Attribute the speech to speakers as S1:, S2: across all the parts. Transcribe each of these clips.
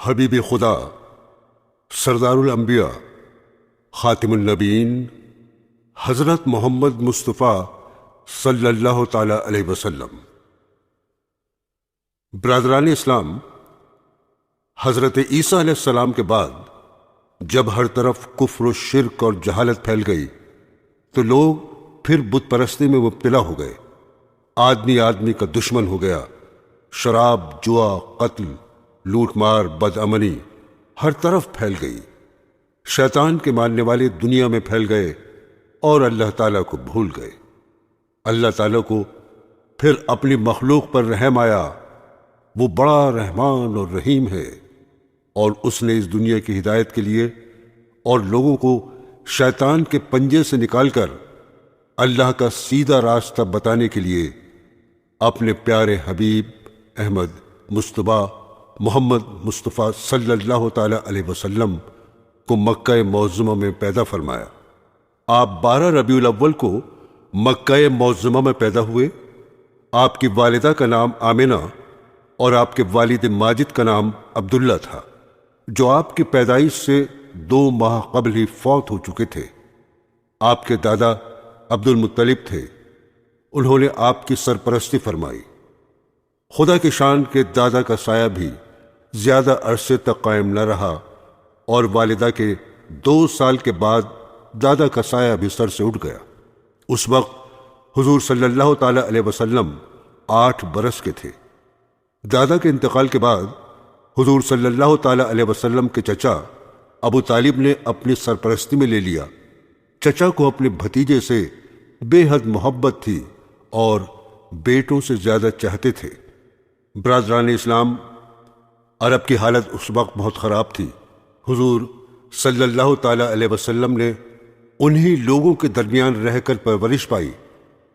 S1: حبیب خدا، سردار الانبیاء، خاتم النبیین، حضرت محمد مصطفیٰ صلی اللہ تعالی علیہ وسلم۔ برادران اسلام، حضرت عیسیٰ علیہ السلام کے بعد جب ہر طرف کفر و شرک اور جہالت پھیل گئی تو لوگ پھر بت پرستی میں مبتلا ہو گئے۔ آدمی آدمی کا دشمن ہو گیا۔ شراب، جوا، قتل، لوٹ مار، بد امنی ہر طرف پھیل گئی۔ شیطان کے ماننے والے دنیا میں پھیل گئے اور اللہ تعالیٰ کو بھول گئے۔ اللہ تعالیٰ کو پھر اپنی مخلوق پر رحم آیا۔ وہ بڑا رحمان اور رحیم ہے، اور اس نے اس دنیا کی ہدایت کے لیے اور لوگوں کو شیطان کے پنجے سے نکال کر اللہ کا سیدھا راستہ بتانے کے لیے اپنے پیارے حبیب احمد مصطفیٰ محمد مصطفیٰ صلی اللہ تعالی علیہ وسلم کو مکہ معظمہ میں پیدا فرمایا۔ آپ 12 ربیع الاول کو مکہ معظمہ میں پیدا ہوئے۔ آپ کی والدہ کا نام آمنہ اور آپ کے والد ماجد کا نام عبداللہ تھا، جو آپ کی پیدائش سے 2 ماہ قبل ہی فوت ہو چکے تھے۔ آپ کے دادا عبد المطلب تھے۔ انہوں نے آپ کی سرپرستی فرمائی۔ خدا کی شان کے دادا کا سایہ بھی زیادہ عرصے تک قائم نہ رہا، اور والدہ کے 2 سال کے بعد دادا کا سایہ بھی سر سے اٹھ گیا۔ اس وقت حضور صلی اللہ تعالی علیہ وسلم 8 برس کے تھے۔ دادا کے انتقال کے بعد حضور صلی اللہ تعالی علیہ وسلم کے چچا ابو طالب نے اپنی سرپرستی میں لے لیا۔ چچا کو اپنے بھتیجے سے بے حد محبت تھی اور بیٹوں سے زیادہ چاہتے تھے۔ برادران اسلام، عرب کی حالت اس وقت بہت خراب تھی۔ حضور صلی اللہ تعالی علیہ وسلم نے انہی لوگوں کے درمیان رہ کر پرورش پائی،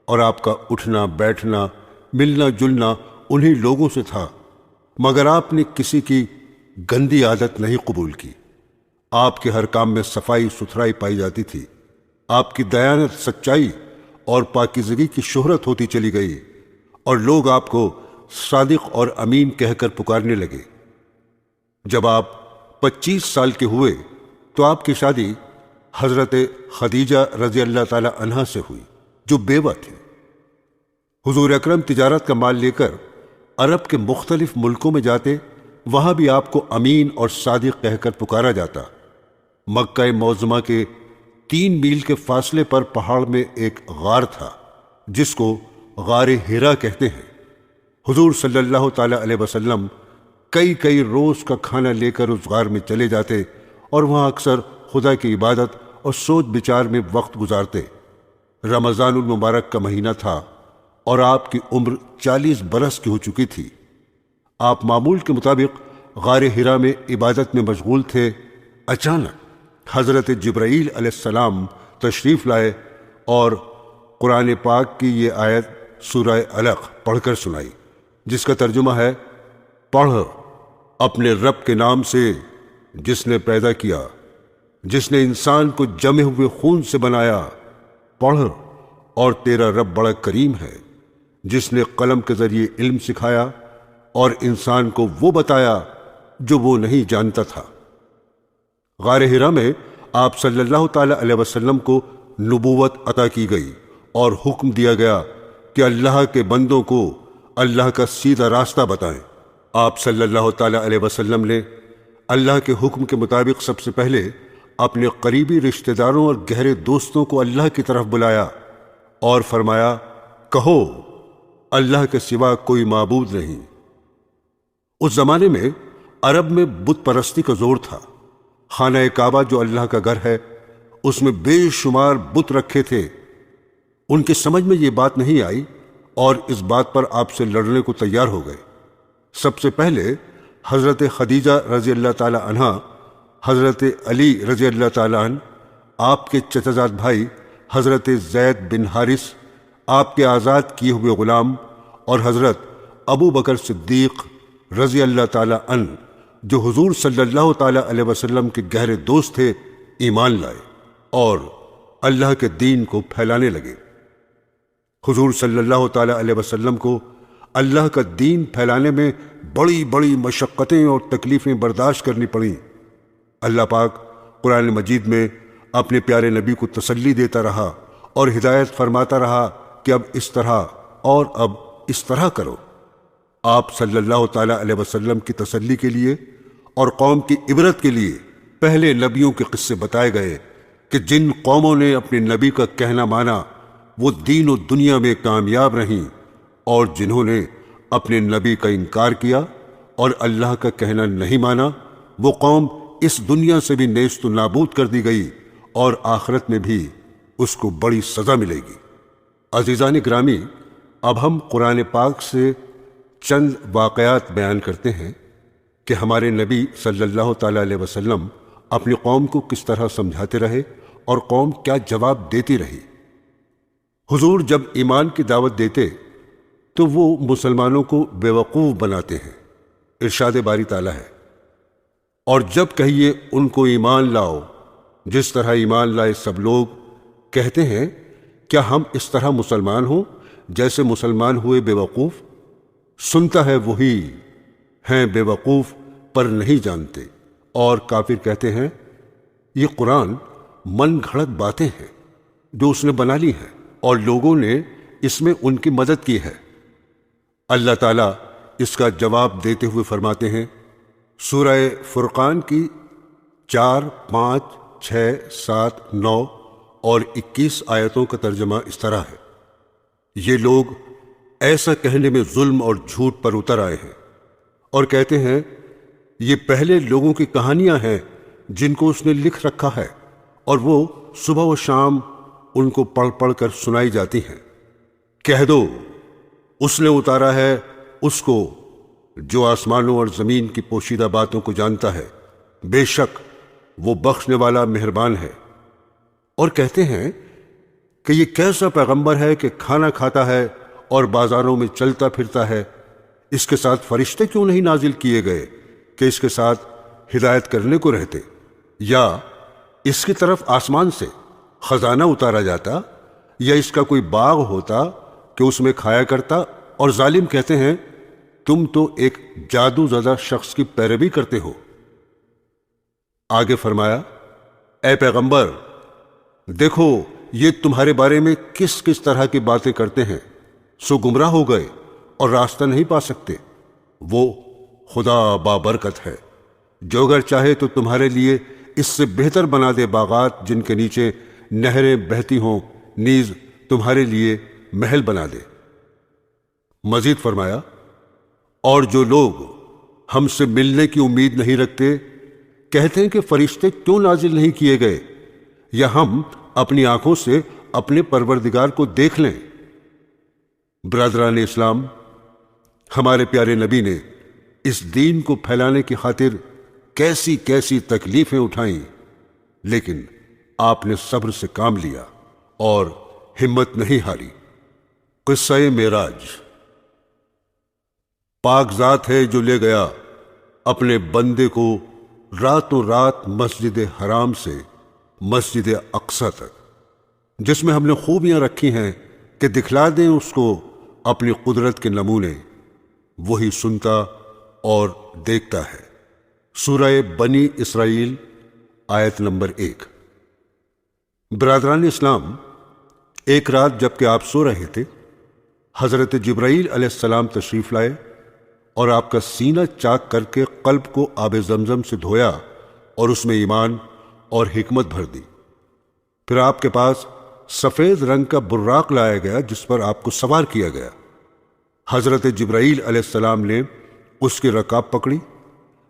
S1: اور آپ کا اٹھنا بیٹھنا ملنا جلنا انہی لوگوں سے تھا، مگر آپ نے کسی کی گندی عادت نہیں قبول کی۔ آپ کے ہر کام میں صفائی ستھرائی پائی جاتی تھی۔ آپ کی دیانت، سچائی اور پاکیزگی کی شہرت ہوتی چلی گئی، اور لوگ آپ کو صادق اور امین کہہ کر پکارنے لگے۔ جب آپ 25 سال کے ہوئے تو آپ کی شادی حضرت خدیجہ رضی اللہ تعالی عنہا سے ہوئی، جو بیوہ تھی۔ حضور اکرم تجارت کا مال لے کر عرب کے مختلف ملکوں میں جاتے، وہاں بھی آپ کو امین اور صادق کہہ کر پکارا جاتا۔ مکہ معظمہ کے 3 میل کے فاصلے پر پہاڑ میں ایک غار تھا، جس کو غار حرا کہتے ہیں۔ حضور صلی اللہ تعالی علیہ وسلم کئی روز کا کھانا لے کر اس غار میں چلے جاتے، اور وہاں اکثر خدا کی عبادت اور سوچ بچار میں وقت گزارتے۔ رمضان المبارک کا مہینہ تھا، اور آپ کی عمر 40 برس کی ہو چکی تھی۔ آپ معمول کے مطابق غار حرا میں عبادت میں مشغول تھے۔ اچانک حضرت جبرائیل علیہ السلام تشریف لائے اور قرآن پاک کی یہ آیت سورہ علق پڑھ کر سنائی، جس کا ترجمہ ہے: پڑھ اپنے رب کے نام سے جس نے پیدا کیا، جس نے انسان کو جمے ہوئے خون سے بنایا۔ پڑھ، اور تیرا رب بڑا کریم ہے، جس نے قلم کے ذریعے علم سکھایا اور انسان کو وہ بتایا جو وہ نہیں جانتا تھا۔ غار حرا میں آپ صلی اللہ تعالی علیہ وسلم کو نبوت عطا کی گئی، اور حکم دیا گیا کہ اللہ کے بندوں کو اللہ کا سیدھا راستہ بتائیں۔ آپ صلی اللہ تعالی علیہ وسلم نے اللہ کے حکم کے مطابق سب سے پہلے اپنے قریبی رشتہ داروں اور گہرے دوستوں کو اللہ کی طرف بلایا اور فرمایا: کہو، اللہ کے سوا کوئی معبود نہیں۔ اس زمانے میں عرب میں بت پرستی کا زور تھا۔ خانہ کعبہ جو اللہ کا گھر ہے، اس میں بے شمار بت رکھے تھے۔ ان کی سمجھ میں یہ بات نہیں آئی، اور اس بات پر آپ سے لڑنے کو تیار ہو گئے۔ سب سے پہلے حضرت خدیجہ رضی اللہ تعالی عنہا، حضرت علی رضی اللہ تعالی عنہ، آپ کے چچا زاد بھائی حضرت زید بن حارث، آپ کے آزاد کیے ہوئے غلام، اور حضرت ابو بکر صدیق رضی اللہ تعالی عنہ، جو حضور صلی اللہ تعالی علیہ وسلم کے گہرے دوست تھے، ایمان لائے اور اللہ کے دین کو پھیلانے لگے۔ حضور صلی اللہ تعالی علیہ وسلم کو اللہ کا دین پھیلانے میں بڑی بڑی مشقتیں اور تکلیفیں برداشت کرنی پڑیں۔ اللہ پاک قرآن مجید میں اپنے پیارے نبی کو تسلی دیتا رہا اور ہدایت فرماتا رہا کہ اب اس طرح اور اب اس طرح کرو۔ آپ صلی اللہ تعالی علیہ وسلم کی تسلی کے لیے اور قوم کی عبرت کے لیے پہلے نبیوں کے قصے بتائے گئے کہ جن قوموں نے اپنے نبی کا کہنا مانا وہ دین و دنیا میں کامیاب رہیں، اور جنہوں نے اپنے نبی کا انکار کیا اور اللہ کا کہنا نہیں مانا وہ قوم اس دنیا سے بھی نیست و نابود کر دی گئی اور آخرت میں بھی اس کو بڑی سزا ملے گی۔ عزیزان گرامی، اب ہم قرآن پاک سے چند واقعات بیان کرتے ہیں کہ ہمارے نبی صلی اللہ تعالی علیہ وسلم اپنی قوم کو کس طرح سمجھاتے رہے اور قوم کیا جواب دیتی رہی۔ حضور جب ایمان کی دعوت دیتے تو وہ مسلمانوں کو بیوقوف بناتے ہیں۔ ارشاد باری تعالیٰ ہے، اور جب کہیے ان کو ایمان لاؤ جس طرح ایمان لائے سب لوگ، کہتے ہیں کیا ہم اس طرح مسلمان ہوں جیسے مسلمان ہوئے بیوقوف؟ سنتا ہے وہی ہیں بیوقوف پر نہیں جانتے۔ اور کافر کہتے ہیں یہ قرآن من گھڑت باتیں ہیں جو اس نے بنا لی ہیں اور لوگوں نے اس میں ان کی مدد کی ہے۔ اللہ تعالیٰ اس کا جواب دیتے ہوئے فرماتے ہیں، سورہ فرقان کی 4، 5، 6، 7، 9 اور 21 آیتوں کا ترجمہ اس طرح ہے، یہ لوگ ایسا کہنے میں ظلم اور جھوٹ پر اتر آئے ہیں اور کہتے ہیں یہ پہلے لوگوں کی کہانیاں ہیں جن کو اس نے لکھ رکھا ہے اور وہ صبح و شام ان کو پڑھ پڑھ کر سنائی جاتی ہیں۔ کہہ دو اس نے اتارا ہے اس کو جو آسمانوں اور زمین کی پوشیدہ باتوں کو جانتا ہے، بے شک وہ بخشنے والا مہربان ہے۔ اور کہتے ہیں کہ یہ کیسا پیغمبر ہے کہ کھانا کھاتا ہے اور بازاروں میں چلتا پھرتا ہے، اس کے ساتھ فرشتے کیوں نہیں نازل کیے گئے کہ اس کے ساتھ ہدایت کرنے کو رہتے؟ یا اس کی طرف آسمان سے خزانہ اتارا جاتا، یا اس کا کوئی باغ ہوتا کہ اس میں کھایا کرتا؟ اور ظالم کہتے ہیں تم تو ایک جادو زدہ شخص کی پیروی کرتے ہو۔ آگے فرمایا، اے پیغمبر دیکھو یہ تمہارے بارے میں کس کس طرح کی باتیں کرتے ہیں، سو گمراہ ہو گئے اور راستہ نہیں پا سکتے۔ وہ خدا بابرکت ہے جو اگر چاہے تو تمہارے لیے اس سے بہتر بنا دے باغات جن کے نیچے نہریں بہتی ہوں، نیز تمہارے لیے محل بنا دے۔ مزید فرمایا، اور جو لوگ ہم سے ملنے کی امید نہیں رکھتے کہتے ہیں کہ فرشتے کیوں نازل نہیں کیے گئے، یا ہم اپنی آنکھوں سے اپنے پروردگار کو دیکھ لیں۔ برادران اسلام، ہمارے پیارے نبی نے اس دین کو پھیلانے کی خاطر کیسی کیسی تکلیفیں اٹھائیں، لیکن آپ نے صبر سے کام لیا اور ہمت نہیں ہاری۔ قصہ معراج۔ پاک ذات ہے جو لے گیا اپنے بندے کو راتوں رات مسجد حرام سے مسجد اقصی تک، جس میں ہم نے خوبیاں رکھی ہیں کہ دکھلا دیں اس کو اپنی قدرت کے نمونے، وہی سنتا اور دیکھتا ہے۔ سورہ بنی اسرائیل آیت نمبر 1۔ برادران اسلام، ایک رات جب کہ آپ سو رہے تھے، حضرت جبرائیل علیہ السلام تشریف لائے اور آپ کا سینہ چاک کر کے قلب کو آب زمزم سے دھویا اور اس میں ایمان اور حکمت بھر دی۔ پھر آپ کے پاس سفید رنگ کا براق لایا گیا جس پر آپ کو سوار کیا گیا۔ حضرت جبرائیل علیہ السلام نے اس کی رکاب پکڑی۔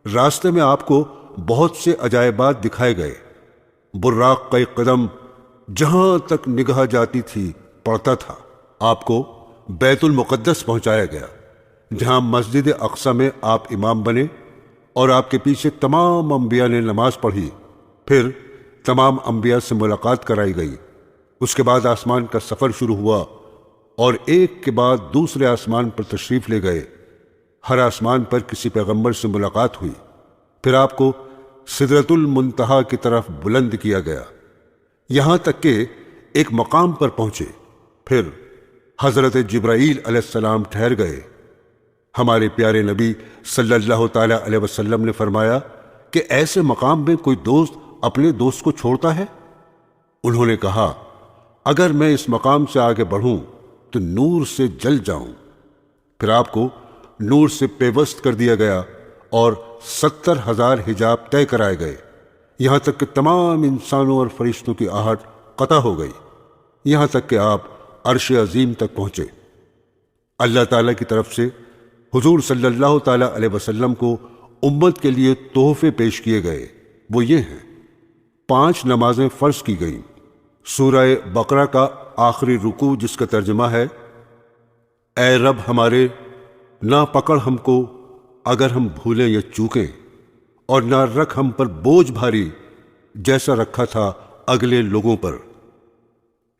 S1: راستے میں آپ کو بہت سے عجائبات دکھائے گئے۔ براق کا ایک قدم جہاں تک نگاہ جاتی تھی پڑتا تھا۔ آپ کو بیت المقدس پہنچایا گیا جہاں مسجد اقصی میں آپ امام بنے اور آپ کے پیچھے تمام انبیاء نے نماز پڑھی۔ پھر تمام انبیاء سے ملاقات کرائی گئی۔ اس کے بعد آسمان کا سفر شروع ہوا اور ایک کے بعد دوسرے آسمان پر تشریف لے گئے۔ ہر آسمان پر کسی پیغمبر سے ملاقات ہوئی۔ پھر آپ کو سدرۃ المنتہا کی طرف بلند کیا گیا، یہاں تک کہ ایک مقام پر پہنچے۔ پھر حضرت جبرائیل علیہ السلام ٹھہر گئے ہمارے پیارے نبی صلی اللہ تعالی علیہ وسلم نے فرمایا کہ ایسے مقام میں کوئی دوست اپنے دوست کو چھوڑتا ہے؟ انہوں نے کہا اگر میں اس مقام سے آگے بڑھوں تو نور سے جل جاؤں۔ پھر آپ کو نور سے پیوست کر دیا گیا اور 70,000 حجاب طے کرائے گئے، یہاں تک کہ تمام انسانوں اور فرشتوں کی آہٹ قطع ہو گئی، یہاں تک کہ آپ عرش عظیم تک پہنچے۔ اللہ تعالیٰ کی طرف سے حضور صلی اللہ تعالی علیہ وسلم کو امت کے لیے تحفے پیش کیے گئے، وہ یہ ہیں: 5 نمازیں فرض کی گئیں، سورہ بقرہ کا آخری رکوع جس کا ترجمہ ہے اے رب ہمارے، نہ پکڑ ہم کو اگر ہم بھولیں یا چوکیں، اور نہ رکھ ہم پر بوجھ بھاری جیسا رکھا تھا اگلے لوگوں پر،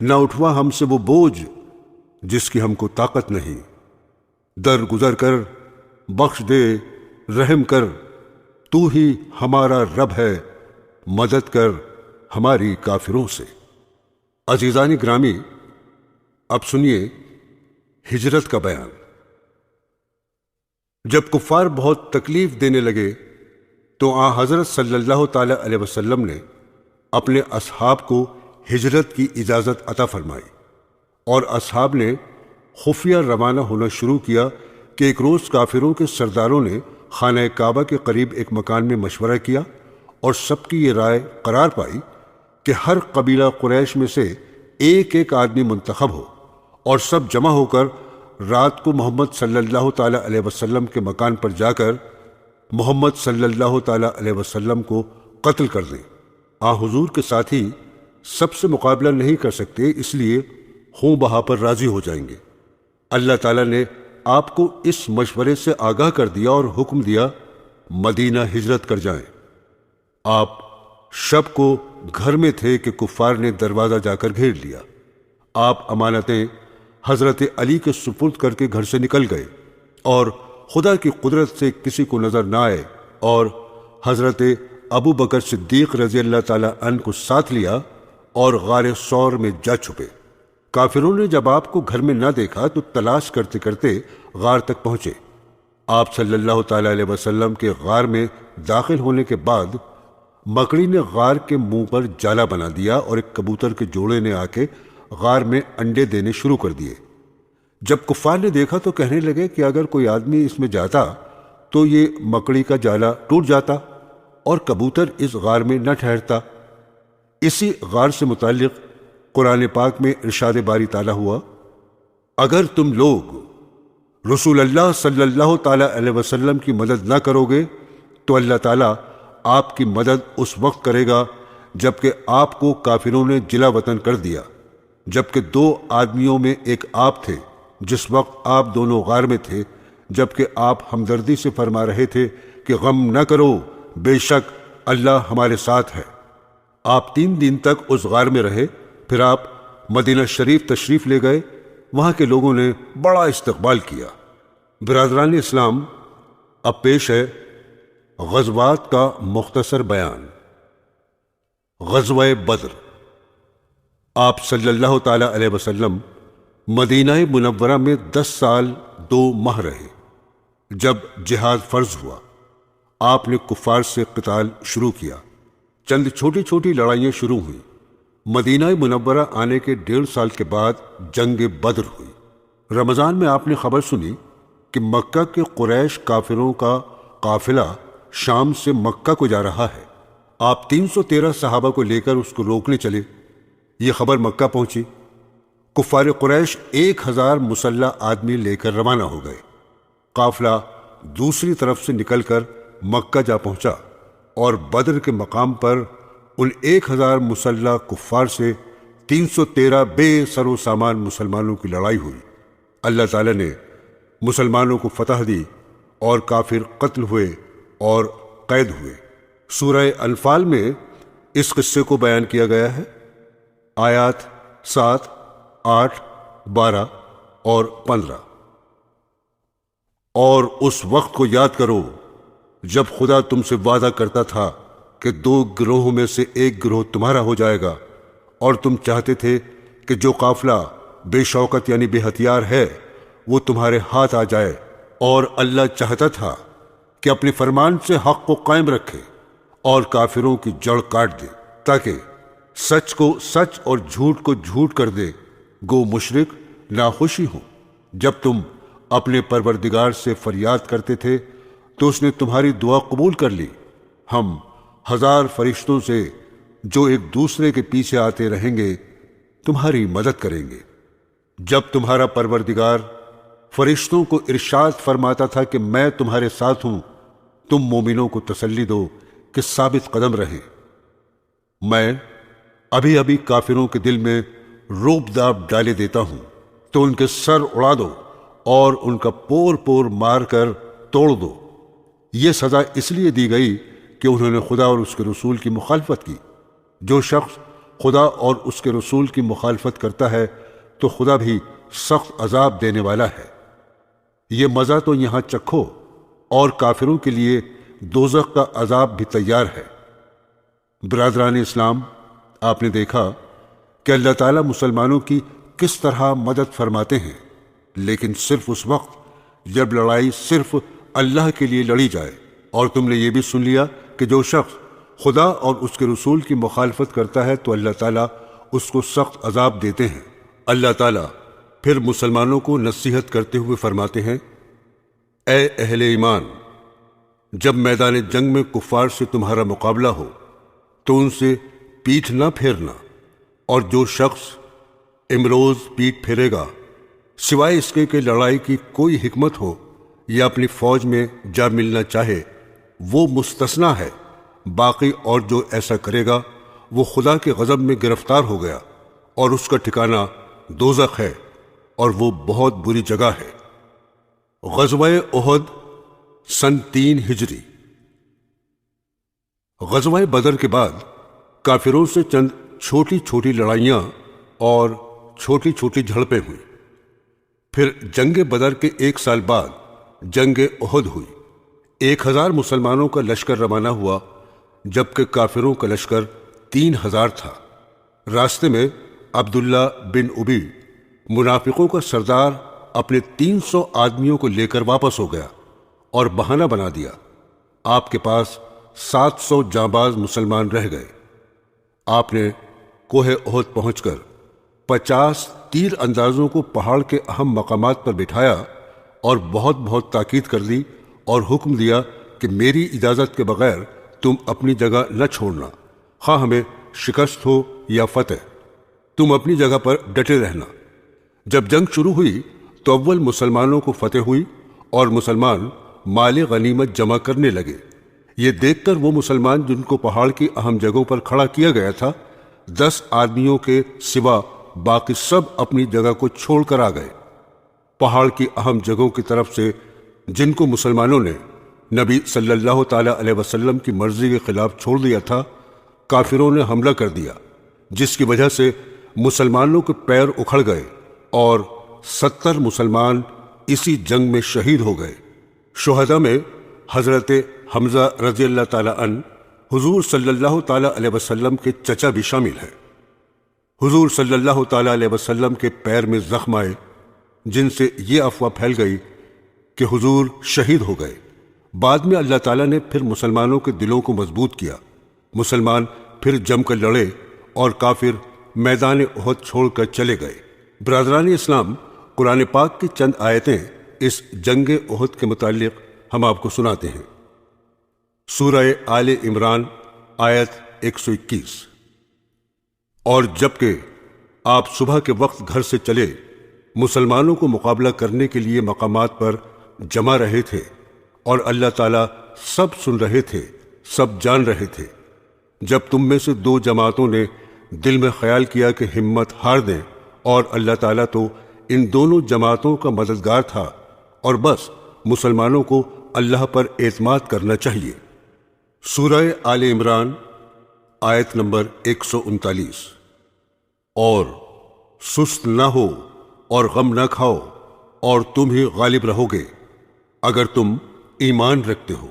S1: نہ اٹھوا ہم سے وہ بوجھ جس کی ہم کو طاقت نہیں، درگزر کر بخش دے، رحم کر، تو ہی ہمارا رب ہے، مدد کر ہماری کافروں سے۔ عزیزان گرامی، اب سنیے ہجرت کا بیان۔ جب کفار بہت تکلیف دینے لگے تو حضرت صلی اللہ تعالی علیہ وسلم نے اپنے اصحاب کو ہجرت کی اجازت عطا فرمائی، اور اصحاب نے خفیہ روانہ ہونا شروع کیا کہ ایک روز کافروں کے سرداروں نے خانہ کعبہ کے قریب ایک مکان میں مشورہ کیا اور سب کی یہ رائے قرار پائی کہ ہر قبیلہ قریش میں سے ایک ایک آدمی منتخب ہو اور سب جمع ہو کر رات کو محمد صلی اللہ تعالی علیہ وسلم کے مکان پر جا کر محمد صلی اللہ تعالی علیہ وسلم کو قتل کر دیں۔ حضور کے ساتھی سب سے مقابلہ نہیں کر سکتے، اس لیے خون بہا پر راضی ہو جائیں گے۔ اللہ تعالیٰ نے آپ کو اس مشورے سے آگاہ کر دیا اور حکم دیا مدینہ ہجرت کر جائیں۔ آپ شب کو گھر میں تھے کہ کفار نے دروازہ جا کر گھیر لیا۔ آپ امانتیں حضرت علی کے سپرد کر کے گھر سے نکل گئے اور خدا کی قدرت سے کسی کو نظر نہ آئے، اور حضرت ابو بکر صدیق رضی اللہ تعالی عنہ کو ساتھ لیا اور غار ثور میں جا چھپے۔ کافروں نے جب آپ کو گھر میں نہ دیکھا تو تلاش کرتے کرتے غار تک پہنچے۔ آپ صلی اللہ تعالی علیہ وسلم کے غار میں داخل ہونے کے بعد مکڑی نے غار کے منہ پر جالا بنا دیا اور ایک کبوتر کے جوڑے نے آ کے غار میں انڈے دینے شروع کر دیے۔ جب کفار نے دیکھا تو کہنے لگے کہ اگر کوئی آدمی اس میں جاتا تو یہ مکڑی کا جالا ٹوٹ جاتا اور کبوتر اس غار میں نہ ٹھہرتا۔ اسی غار سے متعلق قرآن پاک میں ارشاد باری تعالیٰ ہوا، اگر تم لوگ رسول اللہ صلی اللہ تعالی علیہ وسلم کی مدد نہ کرو گے تو اللہ تعالیٰ آپ کی مدد اس وقت کرے گا جبکہ آپ کو کافروں نے جلا وطن کر دیا، جبکہ 2 آدمیوں میں ایک آپ تھے جس وقت آپ دونوں غار میں تھے، جبکہ آپ ہمدردی سے فرما رہے تھے کہ غم نہ کرو، بے شک اللہ ہمارے ساتھ ہے۔ آپ 3 دن تک اس غار میں رہے، پھر آپ مدینہ شریف تشریف لے گئے، وہاں کے لوگوں نے بڑا استقبال کیا۔ برادران اسلام، اب پیش ہے غزوات کا مختصر بیان۔ غزوہ بدر۔ آپ صلی اللہ تعالی علیہ وسلم مدینہ منورہ میں 10 سال 2 ماہ رہے۔ جب جہاد فرض ہوا، آپ نے کفار سے قتال شروع کیا۔ چند چھوٹی چھوٹی لڑائیاں شروع ہوئیں۔ مدینہ منورہ آنے کے 1.5 سال کے بعد جنگ بدر ہوئی۔ رمضان میں آپ نے خبر سنی کہ مکہ کے قریش کافروں کا قافلہ شام سے مکہ کو جا رہا ہے۔ آپ 313 صحابہ کو لے کر اس کو روکنے چلے۔ یہ خبر مکہ پہنچی۔ کفار قریش 1000 مسلح آدمی لے کر روانہ ہو گئے۔ قافلہ دوسری طرف سے نکل کر مکہ جا پہنچا اور بدر کے مقام پر ان 1000 مسلح کفار سے 313 بے سر و سامان مسلمانوں کی لڑائی ہوئی۔ اللہ تعالی نے مسلمانوں کو فتح دی اور کافر قتل ہوئے اور قید ہوئے۔ سورہ انفال میں اس قصے کو بیان کیا گیا ہے۔ آیات 7، 8، 12 اور 15۔ اور اس وقت کو یاد کرو جب خدا تم سے وعدہ کرتا تھا کہ 2 گروہوں میں سے ایک گروہ تمہارا ہو جائے گا، اور تم چاہتے تھے کہ جو قافلہ بے شوکت یعنی بے ہتھیار ہے وہ تمہارے ہاتھ آ جائے، اور اللہ چاہتا تھا کہ اپنے فرمان سے حق کو قائم رکھے اور کافروں کی جڑ کاٹ دے، تاکہ سچ کو سچ اور جھوٹ کو جھوٹ کر دے، گو مشرک ناخوشی ہو۔ جب تم اپنے پروردگار سے فریاد کرتے تھے تو اس نے تمہاری دعا قبول کر لی۔ ہم 1000 فرشتوں سے جو ایک دوسرے کے پیچھے آتے رہیں گے تمہاری مدد کریں گے۔ جب تمہارا پروردگار فرشتوں کو ارشاد فرماتا تھا کہ میں تمہارے ساتھ ہوں، تم مومنوں کو تسلی دو کہ ثابت قدم رہیں۔ میں ابھی ابھی کافروں کے دل میں روب داب ڈالے دیتا ہوں تو ان کے سر اڑا دو اور ان کا پور پور مار کر توڑ دو۔ یہ سزا اس لیے دی گئی کہ انہوں نے خدا اور اس کے رسول کی مخالفت کی۔ جو شخص خدا اور اس کے رسول کی مخالفت کرتا ہے تو خدا بھی سخت عذاب دینے والا ہے۔ یہ مزہ تو یہاں چکھو، اور کافروں کے لیے دوزخ کا عذاب بھی تیار ہے۔ برادران اسلام، آپ نے دیکھا کہ اللہ تعالیٰ مسلمانوں کی کس طرح مدد فرماتے ہیں، لیکن صرف اس وقت جب لڑائی صرف اللہ کے لیے لڑی جائے۔ اور تم نے یہ بھی سن لیا کہ جو شخص خدا اور اس کے رسول کی مخالفت کرتا ہے تو اللہ تعالیٰ اس کو سخت عذاب دیتے ہیں۔ اللہ تعالیٰ پھر مسلمانوں کو نصیحت کرتے ہوئے فرماتے ہیں، اے اہل ایمان، جب میدان جنگ میں کفار سے تمہارا مقابلہ ہو تو ان سے پیٹھ نہ پھیرنا، اور جو شخص امروز پیٹھ پھیرے گا سوائے اس کے کہ لڑائی کی کوئی حکمت ہو یا اپنی فوج میں جا ملنا چاہے، وہ مستثنا ہے۔ باقی اور جو ایسا کرے گا وہ خدا کے غضب میں گرفتار ہو گیا، اور اس کا ٹھکانہ دوزخ ہے، اور وہ بہت بری جگہ ہے۔ غزوہ احد سن 3 ہجری۔ غزوہ بدر کے بعد کافروں سے چند چھوٹی چھوٹی لڑائیاں اور چھوٹی چھوٹی جھڑپیں ہوئیں۔ پھر جنگ بدر کے 1 سال بعد جنگ احد ہوئی۔ 1000 مسلمانوں کا لشکر روانہ ہوا، جبکہ کافروں کا لشکر 3000 تھا۔ راستے میں عبداللہ بن ابی منافقوں کا سردار اپنے 300 آدمیوں کو لے کر واپس ہو گیا اور بہانہ بنا دیا۔ آپ کے پاس 700 جانباز مسلمان رہ گئے۔ آپ نے کوہ احد پہنچ کر 50 تیر اندازوں کو پہاڑ کے اہم مقامات پر بٹھایا اور بہت بہت تاکید کر دی اور حکم دیا کہ میری اجازت کے بغیر تم اپنی جگہ نہ چھوڑنا، خواہ ہمیں شکست ہو یا فتح، تم اپنی جگہ پر ڈٹے رہنا۔ جب جنگ شروع ہوئی تو اول مسلمانوں کو فتح ہوئی اور مسلمان مال غنیمت جمع کرنے لگے۔ یہ دیکھ کر وہ مسلمان جن کو پہاڑ کی اہم جگہوں پر کھڑا کیا گیا تھا 10 آدمیوں کے سوا باقی سب اپنی جگہ کو چھوڑ کر آ گئے۔ پہاڑ کی اہم جگہوں کی طرف سے جن کو مسلمانوں نے نبی صلی اللہ تعالی علیہ وسلم کی مرضی کے خلاف چھوڑ دیا تھا، کافروں نے حملہ کر دیا، جس کی وجہ سے مسلمانوں کے پیر اکھڑ گئے اور 70 مسلمان اسی جنگ میں شہید ہو گئے۔ شہداء میں حضرت حمزہ رضی اللہ تعالی عنہ حضور صلی اللہ تعالی علیہ وسلم کے چچا بھی شامل ہیں۔ حضور صلی اللہ تعالی علیہ وسلم کے پیر میں زخم آئے، جن سے یہ افواہ پھیل گئی کہ حضور شہید ہو گئے۔ بعد میں اللہ تعالیٰ نے پھر مسلمانوں کے دلوں کو مضبوط کیا، مسلمان پھر جم کر لڑے اور کافر میدان احد چھوڑ کر چلے گئے۔ برادران اسلام، قرآن پاک کی چند آیتیں اس جنگ احد کے متعلق ہم آپ کو سناتے ہیں۔ سورہ آل عمران آیت 121۔ اور جبکہ آپ صبح کے وقت گھر سے چلے، مسلمانوں کو مقابلہ کرنے کے لیے مقامات پر جمع رہے تھے، اور اللہ تعالیٰ سب سن رہے تھے، سب جان رہے تھے۔ جب تم میں سے 2 جماعتوں نے دل میں خیال کیا کہ ہمت ہار دیں، اور اللہ تعالیٰ تو ان دونوں جماعتوں کا مددگار تھا، اور بس مسلمانوں کو اللہ پر اعتماد کرنا چاہیے۔ سورہ آل عمران آیت نمبر 139۔ اور سست نہ ہو اور غم نہ کھاؤ، اور تم ہی غالب رہو گے اگر تم ایمان رکھتے ہو۔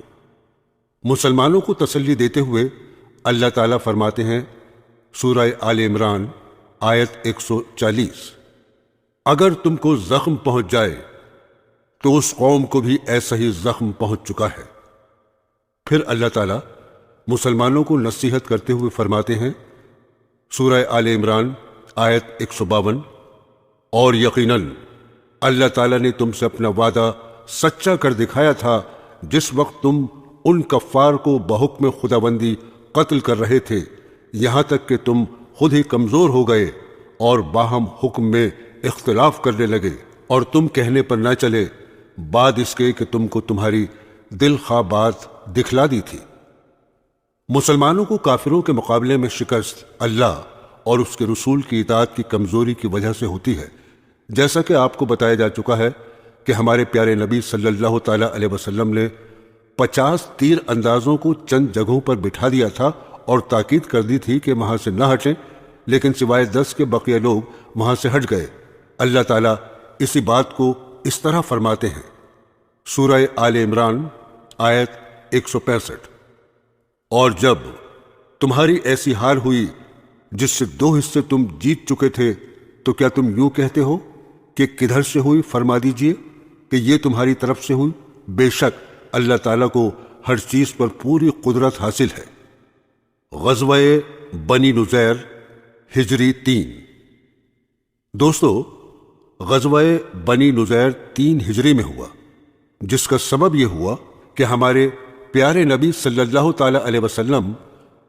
S1: مسلمانوں کو تسلی دیتے ہوئے اللہ تعالیٰ فرماتے ہیں، سورہ آل عمران آیت 140، اگر تم کو زخم پہنچ جائے تو اس قوم کو بھی ایسا ہی زخم پہنچ چکا ہے۔ پھر اللہ تعالیٰ مسلمانوں کو نصیحت کرتے ہوئے فرماتے ہیں، سورہ آل عمران آیت 152، اور یقیناً اللہ تعالیٰ نے تم سے اپنا وعدہ سچا کر دکھایا تھا جس وقت تم ان کفار کو بحکم خداوندی قتل کر رہے تھے، یہاں تک کہ تم خود ہی کمزور ہو گئے اور باہم حکم میں اختلاف کرنے لگے، اور تم کہنے پر نہ چلے بعد اس کے کہ تم کو تمہاری دل خواہ بات دکھلا دی تھی۔ مسلمانوں کو کافروں کے مقابلے میں شکست اللہ اور اس کے رسول کی اطاعت کی کمزوری کی وجہ سے ہوتی ہے، جیسا کہ آپ کو بتایا جا چکا ہے کہ ہمارے پیارے نبی صلی اللہ تعالی علیہ وسلم نے 50 تیر اندازوں کو چند جگہوں پر بٹھا دیا تھا اور تاکید کر دی تھی کہ وہاں سے نہ ہٹیں، لیکن سوائے 10 کے بقیہ لوگ وہاں سے ہٹ گئے۔ اللہ تعالیٰ اسی بات کو اس طرح فرماتے ہیں، سورہ آل عمران آیت 165، اور جب تمہاری ایسی حال ہوئی جس سے 2 حصے تم جیت چکے تھے تو کیا تم یوں کہتے ہو کہ کدھر سے ہوئی؟ فرما دیجئے کہ یہ تمہاری طرف سے ہوئی، بے شک اللہ تعالیٰ کو ہر چیز پر پوری قدرت حاصل ہے۔ غزوہ بنی نذیر ہجری 3۔ دوستو، غزوہ بنی نذیر 3 ہجری میں ہوا، جس کا سبب یہ ہوا کہ ہمارے پیارے نبی صلی اللہ تعالی علیہ وسلم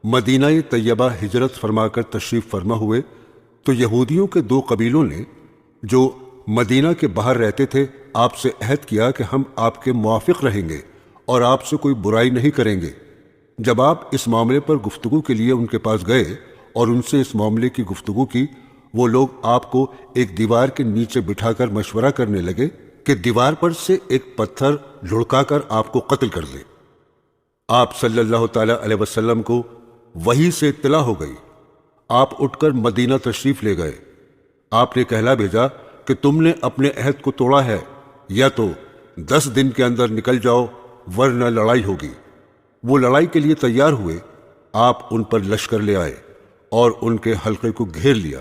S1: مدینہ طیبہ ہجرت فرما کر تشریف فرما ہوئے تو یہودیوں کے 2 قبیلوں نے جو مدینہ کے باہر رہتے تھے آپ سے عہد کیا کہ ہم آپ کے موافق رہیں گے اور آپ سے کوئی برائی نہیں کریں گے۔ جب آپ اس معاملے پر گفتگو کے لیے ان کے پاس گئے اور ان سے اس معاملے کی گفتگو کی، وہ لوگ آپ کو ایک دیوار کے نیچے بٹھا کر مشورہ کرنے لگے کہ دیوار پر سے ایک پتھر لڑکا کر آپ کو قتل کر دیں۔ آپ صلی اللہ تعالی علیہ وسلم کو وحی سے اطلاع ہو گئی۔ آپ اٹھ کر مدینہ تشریف لے گئے۔ آپ نے کہلا بھیجا کہ تم نے اپنے عہد کو توڑا ہے، یا تو 10 دن کے اندر نکل جاؤ ورنہ لڑائی ہوگی۔ وہ لڑائی کے لیے تیار ہوئے۔ آپ ان پر لشکر لے آئے اور ان کے حلقے کو گھیر لیا۔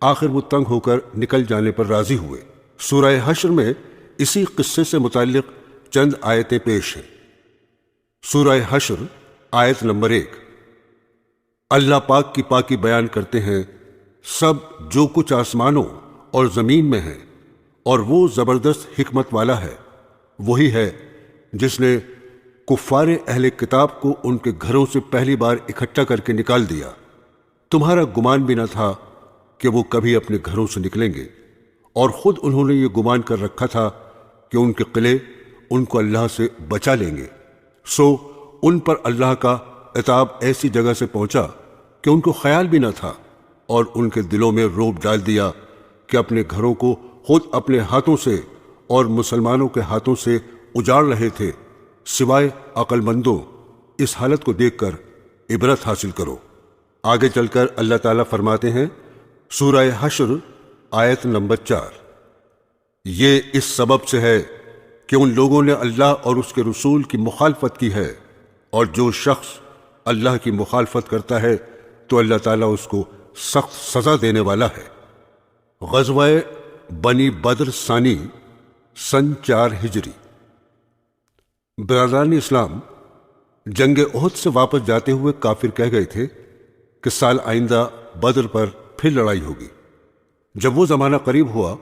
S1: آخر وہ تنگ ہو کر نکل جانے پر راضی ہوئے۔ سورہ حشر میں اسی قصے سے متعلق چند آیتیں پیش ہیں۔ سورہ حشر آیت نمبر 1۔ اللہ پاک کی پاکی بیان کرتے ہیں، سب جو کچھ آسمانوں اور زمین میں ہے، اور وہ زبردست حکمت والا ہے، وہی ہے جس نے کفار اہل کتاب کو ان کے گھروں سے پہلی بار اکٹھا کر کے نکال دیا۔ تمہارا گمان بھی نہ تھا کہ وہ کبھی اپنے گھروں سے نکلیں گے، اور خود انہوں نے یہ گمان کر رکھا تھا کہ ان کے قلعے ان کو اللہ سے بچا لیں گے، سو ان پر اللہ کا عتاب ایسی جگہ سے پہنچا کہ ان کو خیال بھی نہ تھا، اور ان کے دلوں میں رعب ڈال دیا کہ اپنے گھروں کو خود اپنے ہاتھوں سے اور مسلمانوں کے ہاتھوں سے اجاڑ رہے تھے۔ سوائے عقل مندوں اس حالت کو دیکھ کر عبرت حاصل کرو۔ آگے چل کر اللہ تعالیٰ فرماتے ہیں، سورہ حشر آیت نمبر 4، یہ اس سبب سے ہے کہ ان لوگوں نے اللہ اور اس کے رسول کی مخالفت کی ہے، اور جو شخص اللہ کی مخالفت کرتا ہے تو اللہ تعالیٰ اس کو سخت سزا دینے والا ہے۔ غزوہ بنی بدر ثانی سن 4 ہجری۔ برادران اسلام، جنگ احد سے واپس جاتے ہوئے کافر کہہ گئے تھے کہ سال آئندہ بدر پر پھر لڑائی ہوگی۔ جب وہ زمانہ قریب ہوا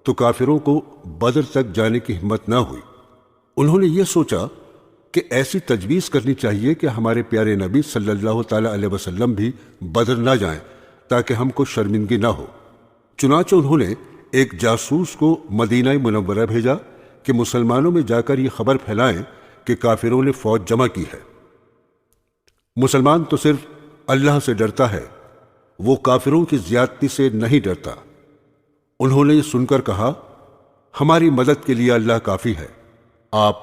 S1: تو کافروں کو بدر تک جانے کی ہمت نہ ہوئی۔ انہوں نے یہ سوچا کہ ایسی تجویز کرنی چاہیے کہ ہمارے پیارے نبی صلی اللہ تعالی علیہ وسلم بھی بدر نہ جائیں تاکہ ہم کو شرمندگی نہ ہو۔ چنانچہ انہوں نے ایک جاسوس کو مدینہ منورہ بھیجا کہ مسلمانوں میں جا کر یہ خبر پھیلائیں کہ کافروں نے فوج جمع کی ہے۔ مسلمان تو صرف اللہ سے ڈرتا ہے، وہ کافروں کی زیادتی سے نہیں ڈرتا۔ انہوں نے یہ سن کر کہا، ہماری مدد کے لیے اللہ کافی ہے۔ آپ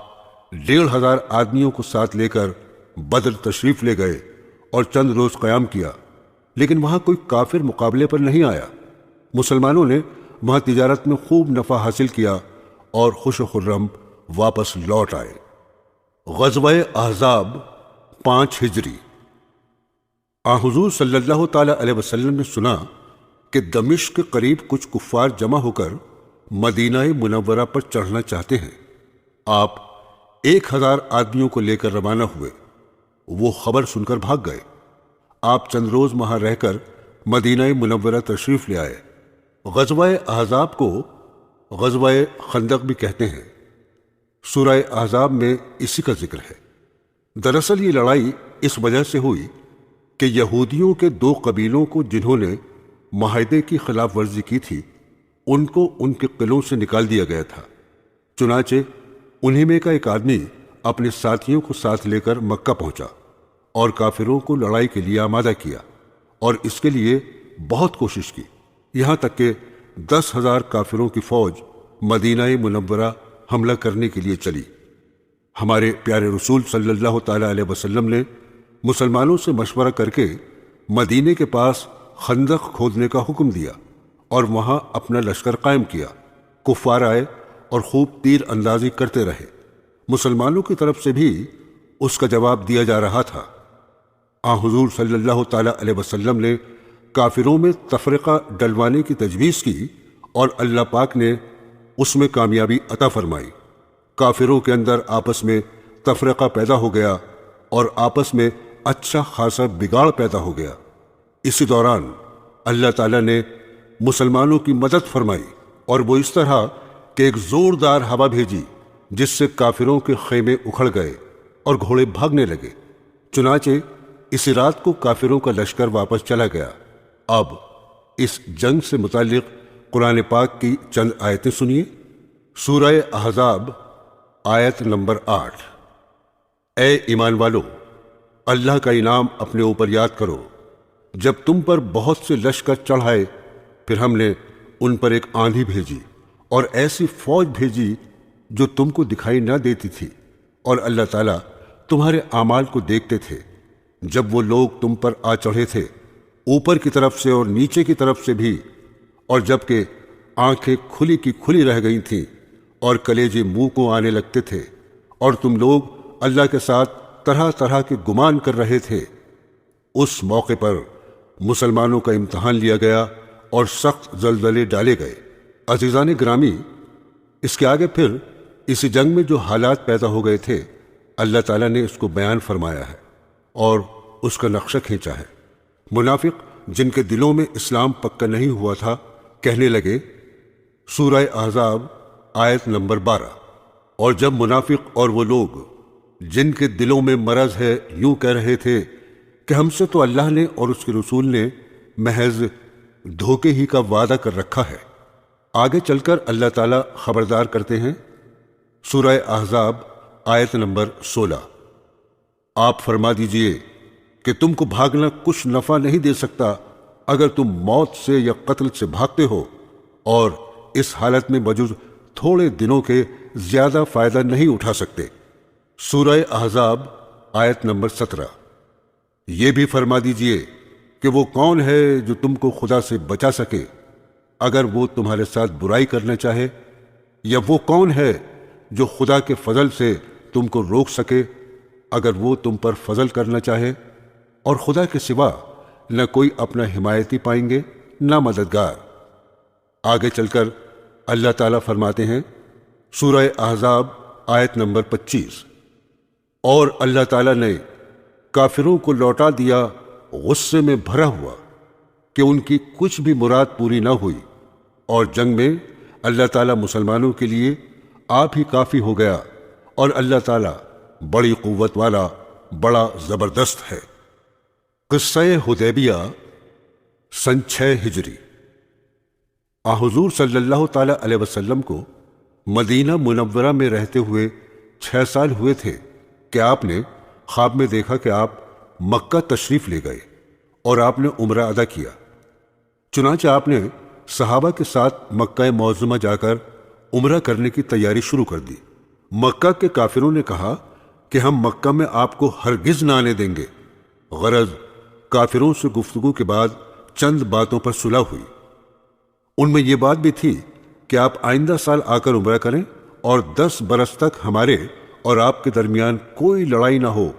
S1: 1500 آدمیوں کو ساتھ لے کر بدر تشریف لے گئے اور چند روز قیام کیا، لیکن وہاں کوئی کافر مقابلے پر نہیں آیا۔ مسلمانوں نے وہاں تجارت میں خوب نفع حاصل کیا اور خوش و خرم واپس لوٹ آئے۔ غزوہ احزاب 5 ہجری۔ حضور صلی اللہ تعالی علیہ وسلم نے سنا کہ دمشق کے قریب کچھ کفار جمع ہو کر مدینہ منورہ پر چڑھنا چاہتے ہیں۔ آپ 1000 آدمیوں کو لے کر روانہ ہوئے۔ وہ خبر سن کر بھاگ گئے۔ آپ چند روز وہاں رہ کر مدینہ منورہ تشریف لے آئے۔ غزوہ احزاب کو غزوہ خندق بھی کہتے ہیں۔ سورہ احزاب میں اسی کا ذکر ہے۔ دراصل یہ لڑائی اس وجہ سے ہوئی کہ یہودیوں کے 2 قبیلوں کو جنہوں نے معاہدے کی خلاف ورزی کی تھی ان کو ان کے قلعوں سے نکال دیا گیا تھا۔ چنانچہ انہی میں کا ایک آدمی اپنے ساتھیوں کو ساتھ لے کر مکہ پہنچا اور کافروں کو لڑائی کے لیے آمادہ کیا، اور اس کے لیے بہت کوشش کی، یہاں تک کہ 10,000 کافروں کی فوج مدینہ منورہ حملہ کرنے کے لیے چلی۔ ہمارے پیارے رسول صلی اللہ تعالی علیہ وسلم نے مسلمانوں سے مشورہ کر کے مدینے کے پاس خندق کھودنے کا حکم دیا اور وہاں اپنا لشکر قائم کیا۔ کفار آئے اور خوب تیر اندازی کرتے رہے۔ مسلمانوں کی طرف سے بھی اس کا جواب دیا جا رہا تھا۔ حضور صلی اللہ تعالی علیہ وسلم نے کافروں میں تفرقہ ڈلوانے کی تجویز کی اور اللہ پاک نے اس میں کامیابی عطا فرمائی۔ کافروں کے اندر آپس میں تفرقہ پیدا ہو گیا اور آپس میں اچھا خاصا بگاڑ پیدا ہو گیا۔ اسی دوران اللہ تعالیٰ نے مسلمانوں کی مدد فرمائی اور وہ اس طرح کہ ایک زوردار ہوا بھیجی جس سے کافروں کے خیمے اکھڑ گئے اور گھوڑے بھاگنے لگے۔ چنانچہ اسی رات کو کافروں کا لشکر واپس چلا گیا۔ اب اس جنگ سے متعلق قرآن پاک کی چند آیتیں سنیے۔ سورہ احزاب آیت نمبر 8۔ اے ایمان والو، اللہ کا انعام اپنے اوپر یاد کرو جب تم پر بہت سے لشکر چڑھائے، پھر ہم نے ان پر ایک آندھی بھیجی اور ایسی فوج بھیجی جو تم کو دکھائی نہ دیتی تھی، اور اللہ تعالیٰ تمہارے اعمال کو دیکھتے تھے۔ جب وہ لوگ تم پر آ چڑھے تھے اوپر کی طرف سے اور نیچے کی طرف سے بھی، اور جب کہ آنکھیں کھلی کی کھلی رہ گئی تھیں اور کلیجے منہ کو آنے لگتے تھے، اور تم لوگ اللہ کے ساتھ طرح طرح کے گمان کر رہے تھے، اس موقع پر مسلمانوں کا امتحان لیا گیا اور سخت زلزلے ڈالے گئے۔ عزیزان گرامی، اس کے آگے پھر اسی جنگ میں جو حالات پیدا ہو گئے تھے اللہ تعالیٰ نے اس کو بیان فرمایا ہے اور اس کا نقشہ کھینچا ہے۔ منافق جن کے دلوں میں اسلام پکا نہیں ہوا تھا کہنے لگے، سورہ احزاب آیت نمبر 12، اور جب منافق اور وہ لوگ جن کے دلوں میں مرض ہے یوں کہہ رہے تھے کہ ہم سے تو اللہ نے اور اس کے رسول نے محض دھوکے ہی کا وعدہ کر رکھا ہے۔ آگے چل کر اللہ تعالیٰ خبردار کرتے ہیں۔ سورہ احزاب آیت نمبر 16، آپ فرما دیجئے کہ تم کو بھاگنا کچھ نفع نہیں دے سکتا اگر تم موت سے یا قتل سے بھاگتے ہو، اور اس حالت میں بجز تھوڑے دنوں کے زیادہ فائدہ نہیں اٹھا سکتے۔ سورہ احزاب آیت نمبر 17، یہ بھی فرما دیجئے کہ وہ کون ہے جو تم کو خدا سے بچا سکے اگر وہ تمہارے ساتھ برائی کرنا چاہے، یا وہ کون ہے جو خدا کے فضل سے تم کو روک سکے اگر وہ تم پر فضل کرنا چاہے، اور خدا کے سوا نہ کوئی اپنا حمایتی پائیں گے نہ مددگار۔ آگے چل کر اللہ تعالیٰ فرماتے ہیں، سورہ احزاب آیت نمبر 25، اور اللہ تعالیٰ نے کافروں کو لوٹا دیا غصے میں بھرا ہوا کہ ان کی کچھ بھی مراد پوری نہ ہوئی، اور جنگ میں اللہ تعالیٰ مسلمانوں کے لیے آپ ہی کافی ہو گیا، اور اللہ تعالیٰ بڑی قوت والا، بڑا زبردست ہے۔ قصہ حدیبیہ سن 6 ہجری۔ حضور صلی اللہ تعالی علیہ وسلم کو مدینہ منورہ میں رہتے ہوئے 6 سال ہوئے تھے کہ آپ نے خواب میں دیکھا کہ آپ مکہ تشریف لے گئے اور آپ نے عمرہ ادا کیا۔ چنانچہ آپ نے صحابہ کے ساتھ مکہ معظمہ جا کر عمرہ کرنے کی تیاری شروع کر دی۔ مکہ کے کافروں نے کہا کہ ہم مکہ میں آپ کو ہرگز نہ آنے دیں گے۔ غرض کافروں سے گفتگو کے بعد چند باتوں پر صلح ہوئی۔ ان میں یہ بات بھی تھی کہ آپ آئندہ سال آ کر عمرہ کریں اور 10 برس تک ہمارے اور آپ کے درمیان کوئی لڑائی نہ ہو،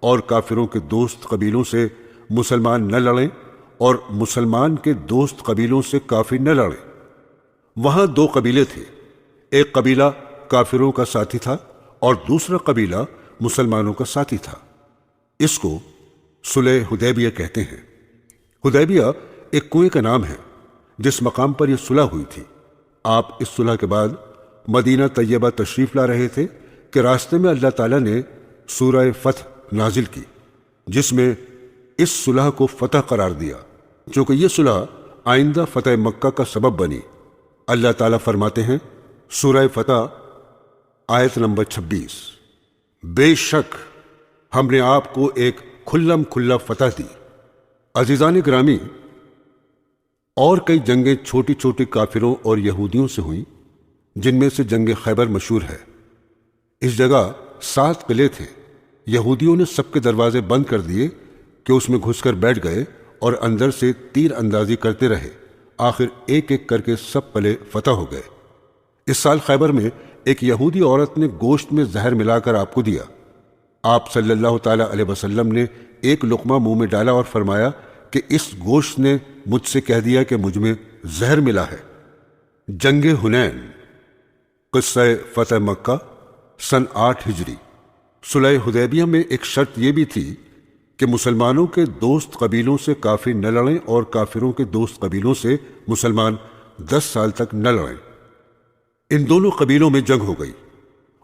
S1: اور کافروں کے دوست قبیلوں سے مسلمان نہ لڑیں اور مسلمان کے دوست قبیلوں سے کافر نہ لڑیں۔ وہاں 2 قبیلے تھے، ایک قبیلہ کافروں کا ساتھی تھا اور دوسرا قبیلہ مسلمانوں کا ساتھی تھا۔ اس کو صلح حدیبیہ کہتے ہیں۔ حدیبیہ ایک کنویں کا نام ہے جس مقام پر یہ صلح ہوئی تھی۔ آپ اس صلح کے بعد مدینہ طیبہ تشریف لا رہے تھے کہ راستے میں اللہ تعالیٰ نے سورہ فتح نازل کی، جس میں اس صلح کو فتح قرار دیا، چونکہ یہ صلح آئندہ فتح مکہ کا سبب بنی۔ اللہ تعالیٰ فرماتے ہیں سورہ فتح آیت نمبر 26، بے شک ہم نے آپ کو ایک کھلم کھلا فتح دی۔ عزیزان گرامی، اور کئی جنگیں چھوٹی چھوٹی کافروں اور یہودیوں سے ہوئیں، جن میں سے جنگ خیبر مشہور ہے۔ اس جگہ 7 قلعے تھے۔ یہودیوں نے سب کے دروازے بند کر دیے کہ اس میں گھس کر بیٹھ گئے اور اندر سے تیر اندازی کرتے رہے۔ آخر ایک ایک کر کے سب قلعے فتح ہو گئے۔ اس سال خیبر میں ایک یہودی عورت نے گوشت میں زہر ملا کر آپ کو دیا۔ آپ صلی اللہ تعالی علیہ وسلم نے ایک لقمہ منہ میں ڈالا اور فرمایا کہ اس گوشت نے مجھ سے کہہ دیا کہ مجھ میں زہر ملا ہے۔ جنگ حنین، قصہ فتح مکہ، سن 8 ہجری۔ صلح حدیبیہ میں ایک شرط یہ بھی تھی کہ مسلمانوں کے دوست قبیلوں سے کافر نہ لڑیں اور کافروں کے دوست قبیلوں سے مسلمان 10 سال تک نہ لڑیں۔ ان دونوں قبیلوں میں جنگ ہو گئی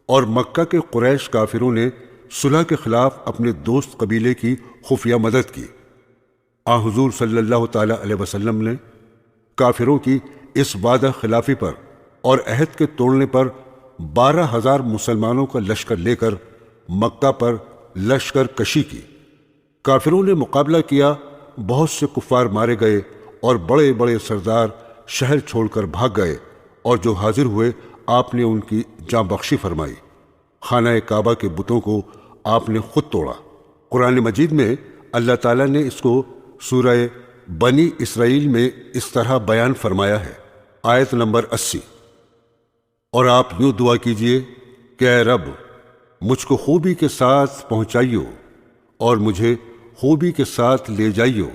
S1: اور مکہ کے قریش کافروں نے صلح کے خلاف اپنے دوست قبیلے کی خفیہ مدد کی۔ حضور صلی اللہ تعالی علیہ وسلم نے کافروں کی اس وعدہ خلافی پر اور عہد کے توڑنے پر 12,000 مسلمانوں کا لشکر لے کر مکہ پر لشکر کشی کی۔ کافروں نے مقابلہ کیا، بہت سے کفار مارے گئے اور بڑے بڑے سردار شہر چھوڑ کر بھاگ گئے، اور جو حاضر ہوئے آپ نے ان کی جاں بخشی فرمائی۔ خانہ کعبہ کے بتوں کو آپ نے خود توڑا۔ قرآن مجید میں اللہ تعالیٰ نے اس کو سورہ بنی اسرائیل میں اس طرح بیان فرمایا ہے، آیت نمبر 80، اور آپ یوں دعا کیجئے کہ اے رب مجھ کو خوبی کے ساتھ پہنچائیو اور مجھے خوبی کے ساتھ لے جائیو،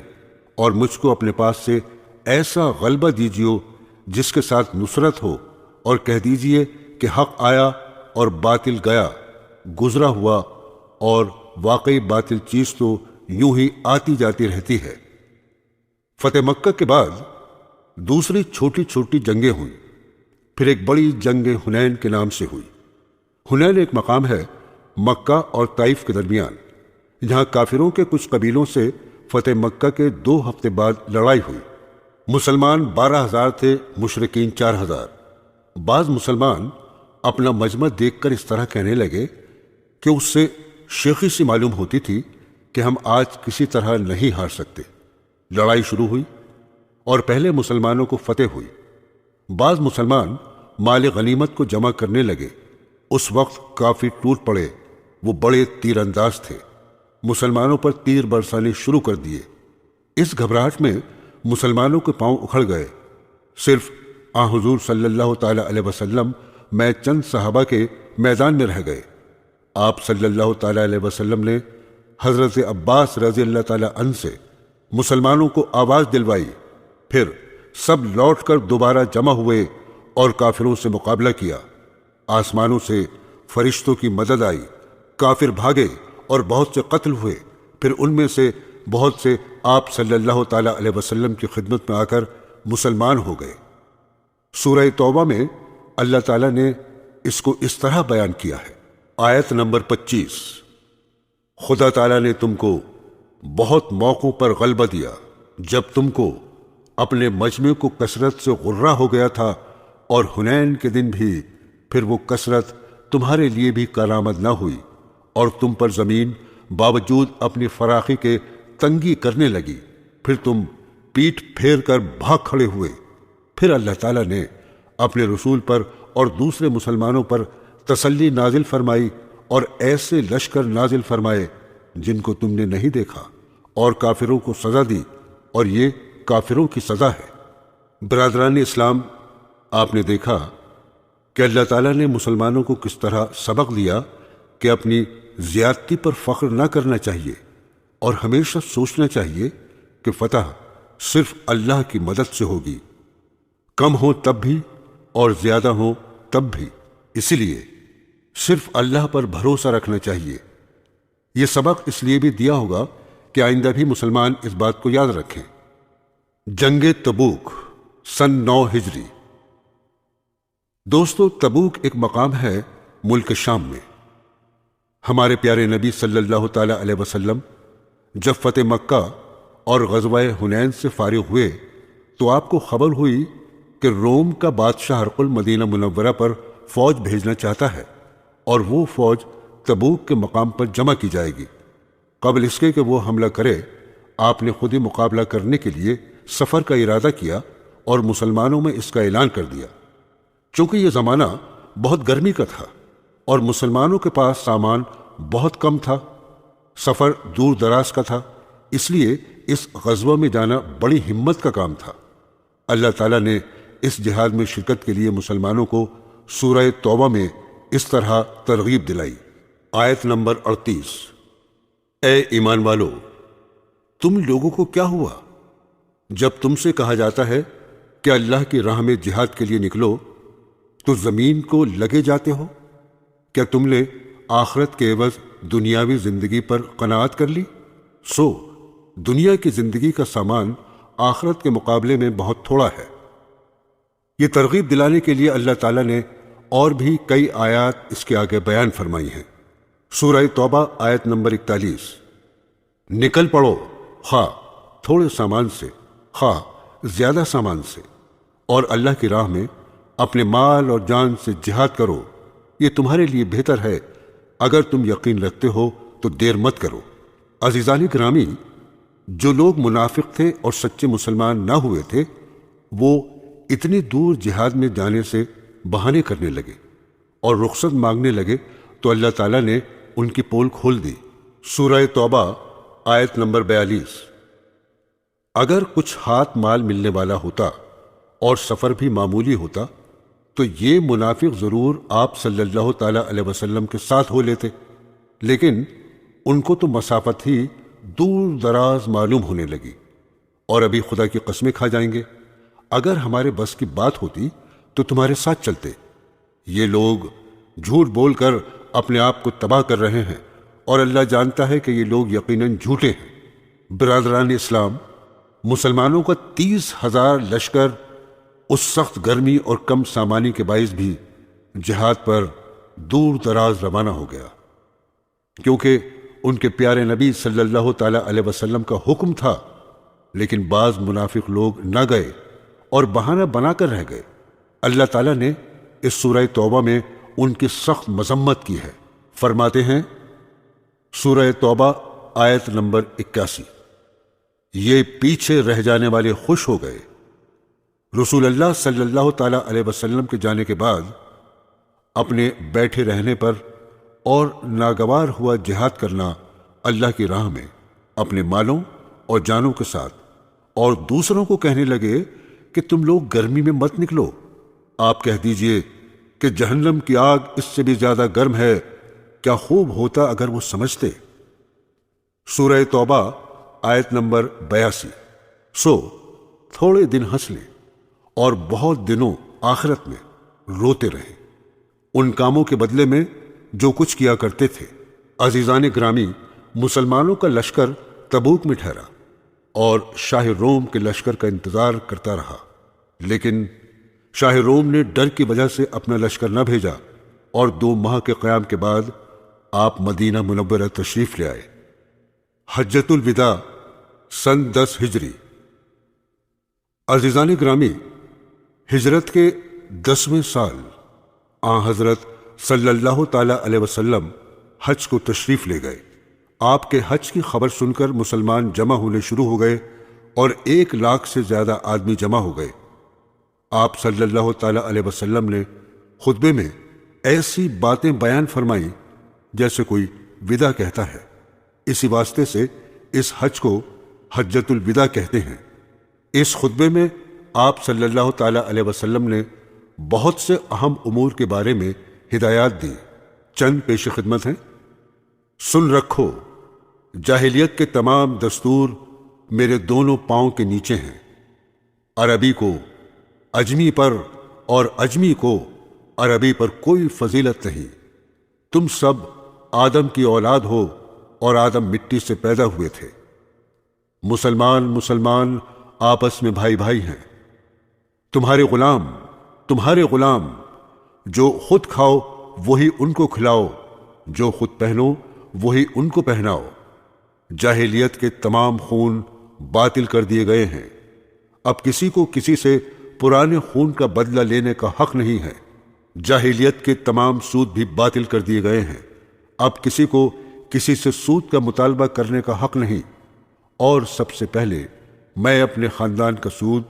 S1: اور مجھ کو اپنے پاس سے ایسا غلبہ دیجیو جس کے ساتھ نصرت ہو، اور کہہ دیجئے کہ حق آیا اور باطل گیا، گزرا ہوا، اور واقعی باطل چیز تو یوں ہی آتی جاتی رہتی ہے۔ فتح مکہ کے بعد دوسری چھوٹی چھوٹی جنگیں ہوئیں، پھر ایک بڑی جنگ حنین کے نام سے ہوئی۔ حنین ایک مقام ہے مکہ اور طائف کے درمیان، جہاں کافروں کے کچھ قبیلوں سے فتح مکہ کے 2 ہفتے بعد لڑائی ہوئی۔ مسلمان 12,000 تھے، مشرکین 4,000۔ بعض مسلمان اپنا مجمع دیکھ کر اس طرح کہنے لگے کہ اس سے شیخی سی معلوم ہوتی تھی کہ ہم آج کسی طرح نہیں ہار سکتے۔ لڑائی شروع ہوئی اور پہلے مسلمانوں کو فتح ہوئی۔ بعض مسلمان مال غنیمت کو جمع کرنے لگے۔ اس وقت کافی ٹوٹ پڑے، وہ بڑے تیر انداز تھے، مسلمانوں پر تیر برسانے شروع کر دیے۔ اس گھبراہٹ میں مسلمانوں کے پاؤں اکھڑ گئے۔ صرف حضور صلی اللہ تعالی علیہ وسلم میں چند صحابہ کے میدان میں رہ گئے۔ آپ صلی اللہ تعالی علیہ وسلم نے حضرت عباس رضی اللہ تعالی عنہ سے مسلمانوں کو آواز دلوائی، پھر سب لوٹ کر دوبارہ جمع ہوئے اور کافروں سے مقابلہ کیا۔ آسمانوں سے فرشتوں کی مدد آئی، کافر بھاگے اور بہت سے قتل ہوئے۔ پھر ان میں سے بہت سے آپ صلی اللہ تعالی علیہ وسلم کی خدمت میں آ کر مسلمان ہو گئے۔ سورہ توبہ میں اللہ تعالیٰ نے اس کو اس طرح بیان کیا ہے، آیت نمبر 25، خدا تعالیٰ نے تم کو بہت موقعوں پر غلبہ دیا جب تم کو اپنے مجمع کو کثرت سے غرہ ہو گیا تھا، اور حنین کے دن بھی پھر وہ کثرت تمہارے لیے بھی کارآمد نہ ہوئی، اور تم پر زمین باوجود اپنی فراخی کے تنگی کرنے لگی، پھر تم پیٹھ پھیر کر بھاگ کھڑے ہوئے۔ پھر اللہ تعالیٰ نے اپنے رسول پر اور دوسرے مسلمانوں پر تسلی نازل فرمائی اور ایسے لشکر نازل فرمائے جن کو تم نے نہیں دیکھا، اور کافروں کو سزا دی، اور یہ کافروں کی سزا ہے۔ برادران اسلام، آپ نے دیکھا کہ اللہ تعالیٰ نے مسلمانوں کو کس طرح سبق دیا کہ اپنی زیادتی پر فخر نہ کرنا چاہیے اور ہمیشہ سوچنا چاہیے کہ فتح صرف اللہ کی مدد سے ہوگی، کم ہو تب بھی اور زیادہ ہو تب بھی۔ اسی لیے صرف اللہ پر بھروسہ رکھنا چاہیے۔ یہ سبق اس لیے بھی دیا ہوگا کہ آئندہ بھی مسلمان اس بات کو یاد رکھیں۔ جنگ تبوک سن 9 ہجری۔ دوستو، تبوک ایک مقام ہے ملک شام میں۔ ہمارے پیارے نبی صلی اللہ تعالی علیہ وسلم جب فتح مکہ اور غزوہ حنین سے فارغ ہوئے تو آپ کو خبر ہوئی کہ روم کا بادشاہ ہرقل مدینہ منورہ پر فوج بھیجنا چاہتا ہے، اور وہ فوج تبوک کے مقام پر جمع کی جائے گی۔ قبل اس کے کہ وہ حملہ کرے، آپ نے خود ہی مقابلہ کرنے کے لیے سفر کا ارادہ کیا اور مسلمانوں میں اس کا اعلان کر دیا۔ چونکہ یہ زمانہ بہت گرمی کا تھا اور مسلمانوں کے پاس سامان بہت کم تھا، سفر دور دراز کا تھا، اس لیے اس غزوہ میں جانا بڑی ہمت کا کام تھا۔ اللہ تعالیٰ نے اس جہاد میں شرکت کے لیے مسلمانوں کو سورہ توبہ میں اس طرح ترغیب دلائی۔ آیت نمبر 38۔ اے ایمان والو، تم لوگوں کو کیا ہوا جب تم سے کہا جاتا ہے کہ اللہ کی راہ میں جہاد کے لیے نکلو تو زمین کو لگے جاتے ہو؟ کیا تم نے آخرت کے عوض دنیاوی زندگی پر قناعت کر لی؟ دنیا کی زندگی کا سامان آخرت کے مقابلے میں بہت تھوڑا ہے۔ یہ ترغیب دلانے کے لیے اللہ تعالیٰ نے اور بھی کئی آیات اس کے آگے بیان فرمائی ہیں۔ سورہ توبہ آیت نمبر 41۔ نکل پڑو، خواہ تھوڑے سامان سے خواہ زیادہ سامان سے، اور اللہ کی راہ میں اپنے مال اور جان سے جہاد کرو، یہ تمہارے لیے بہتر ہے۔ اگر تم یقین رکھتے ہو تو دیر مت کرو۔ عزیزان گرامی، جو لوگ منافق تھے اور سچے مسلمان نہ ہوئے تھے، وہ اتنی دور جہاد میں جانے سے بہانے کرنے لگے اور رخصت مانگنے لگے تو اللہ تعالیٰ نے ان کی پول کھول دی۔ سورہ توبہ آیت نمبر 42۔ اگر کچھ ہاتھ مال ملنے والا ہوتا اور سفر بھی معمولی ہوتا تو یہ منافق ضرور آپ صلی اللہ تعالی علیہ وسلم کے ساتھ ہو لیتے، لیکن ان کو تو مسافت ہی دور دراز معلوم ہونے لگی، اور ابھی خدا کی قسمیں کھا جائیں گے۔ اگر ہمارے بس کی بات ہوتی تو تمہارے ساتھ چلتے۔ یہ لوگ جھوٹ بول کر اپنے آپ کو تباہ کر رہے ہیں، اور اللہ جانتا ہے کہ یہ لوگ یقیناً جھوٹے ہیں۔ برادران اسلام، مسلمانوں کا 30,000 لشکر اس سخت گرمی اور کم سامانی کے باعث بھی جہاد پر دور دراز روانہ ہو گیا، کیونکہ ان کے پیارے نبی صلی اللہ تعالی علیہ وسلم کا حکم تھا، لیکن بعض منافق لوگ نہ گئے اور بہانہ بنا کر رہ گئے۔ اللہ تعالیٰ نے اس سورہ توبہ میں ان کی سخت مذمت کی ہے۔ فرماتے ہیں، سورہ توبہ آیت نمبر 81۔ یہ پیچھے رہ جانے والے خوش ہو گئے۔ رسول اللہ صلی اللہ تعالی علیہ وسلم کے جانے کے بعد اپنے بیٹھے رہنے پر اور ناگوار ہوا جہاد کرنا اللہ کی راہ میں اپنے مالوں اور جانوں کے ساتھ، اور دوسروں کو کہنے لگے کہ تم لوگ گرمی میں مت نکلو۔ آپ کہہ دیجئے کہ جہنم کی آگ اس سے بھی زیادہ گرم ہے، کیا خوب ہوتا اگر وہ سمجھتے۔ سورہ توبہ آیت نمبر 82۔ تھوڑے دن ہنس لیں اور بہت دنوں آخرت میں روتے رہیں ان کاموں کے بدلے میں جو کچھ کیا کرتے تھے۔ عزیزان گرامی، مسلمانوں کا لشکر تبوک میں ٹھہرا اور شاہ روم کے لشکر کا انتظار کرتا رہا، لیکن شاہ روم نے ڈر کی وجہ سے اپنا لشکر نہ بھیجا، اور 2 ماہ کے قیام کے بعد آپ مدینہ منورہ تشریف لے آئے۔ حجۃ الوداع سن 10 ہجری۔ عزیزان گرامی، ہجرت کے 10ویں سال آن حضرت صلی اللہ تعالی علیہ وسلم حج کو تشریف لے گئے۔ آپ کے حج کی خبر سن کر مسلمان جمع ہونے شروع ہو گئے اور 1 لاکھ سے زیادہ آدمی جمع ہو گئے۔ آپ صلی اللہ تعالی علیہ وسلم نے خطبے میں ایسی باتیں بیان فرمائیں جیسے کوئی وداع کہتا ہے۔ اسی واسطے سے اس حج کو حجۃ الوداع کہتے ہیں۔ اس خطبے میں آپ صلی اللہ تعالی علیہ وسلم نے بہت سے اہم امور کے بارے میں ہدایات دی۔ چند پیش خدمت ہیں۔ سن رکھو، جاہلیت کے تمام دستور میرے دونوں پاؤں کے نیچے ہیں۔ عربی کو اجمی پر اور اجمی کو عربی پر کوئی فضیلت نہیں۔ تم سب آدم کی اولاد ہو اور آدم مٹی سے پیدا ہوئے تھے۔ مسلمان آپس میں بھائی بھائی ہیں۔ تمہارے غلام جو خود کھاؤ وہی ان کو کھلاؤ، جو خود پہنو وہی ان کو پہناؤ۔ جاہلیت کے تمام خون باطل کر دیے گئے ہیں۔ اب کسی کو کسی سے پرانے خون کا بدلہ لینے کا حق نہیں ہے۔ جاہلیت کے تمام سود بھی باطل کر دیے گئے ہیں۔ اب کسی کو کسی سے سود کا مطالبہ کرنے کا حق نہیں۔ اور سب سے پہلے میں اپنے خاندان کا سود،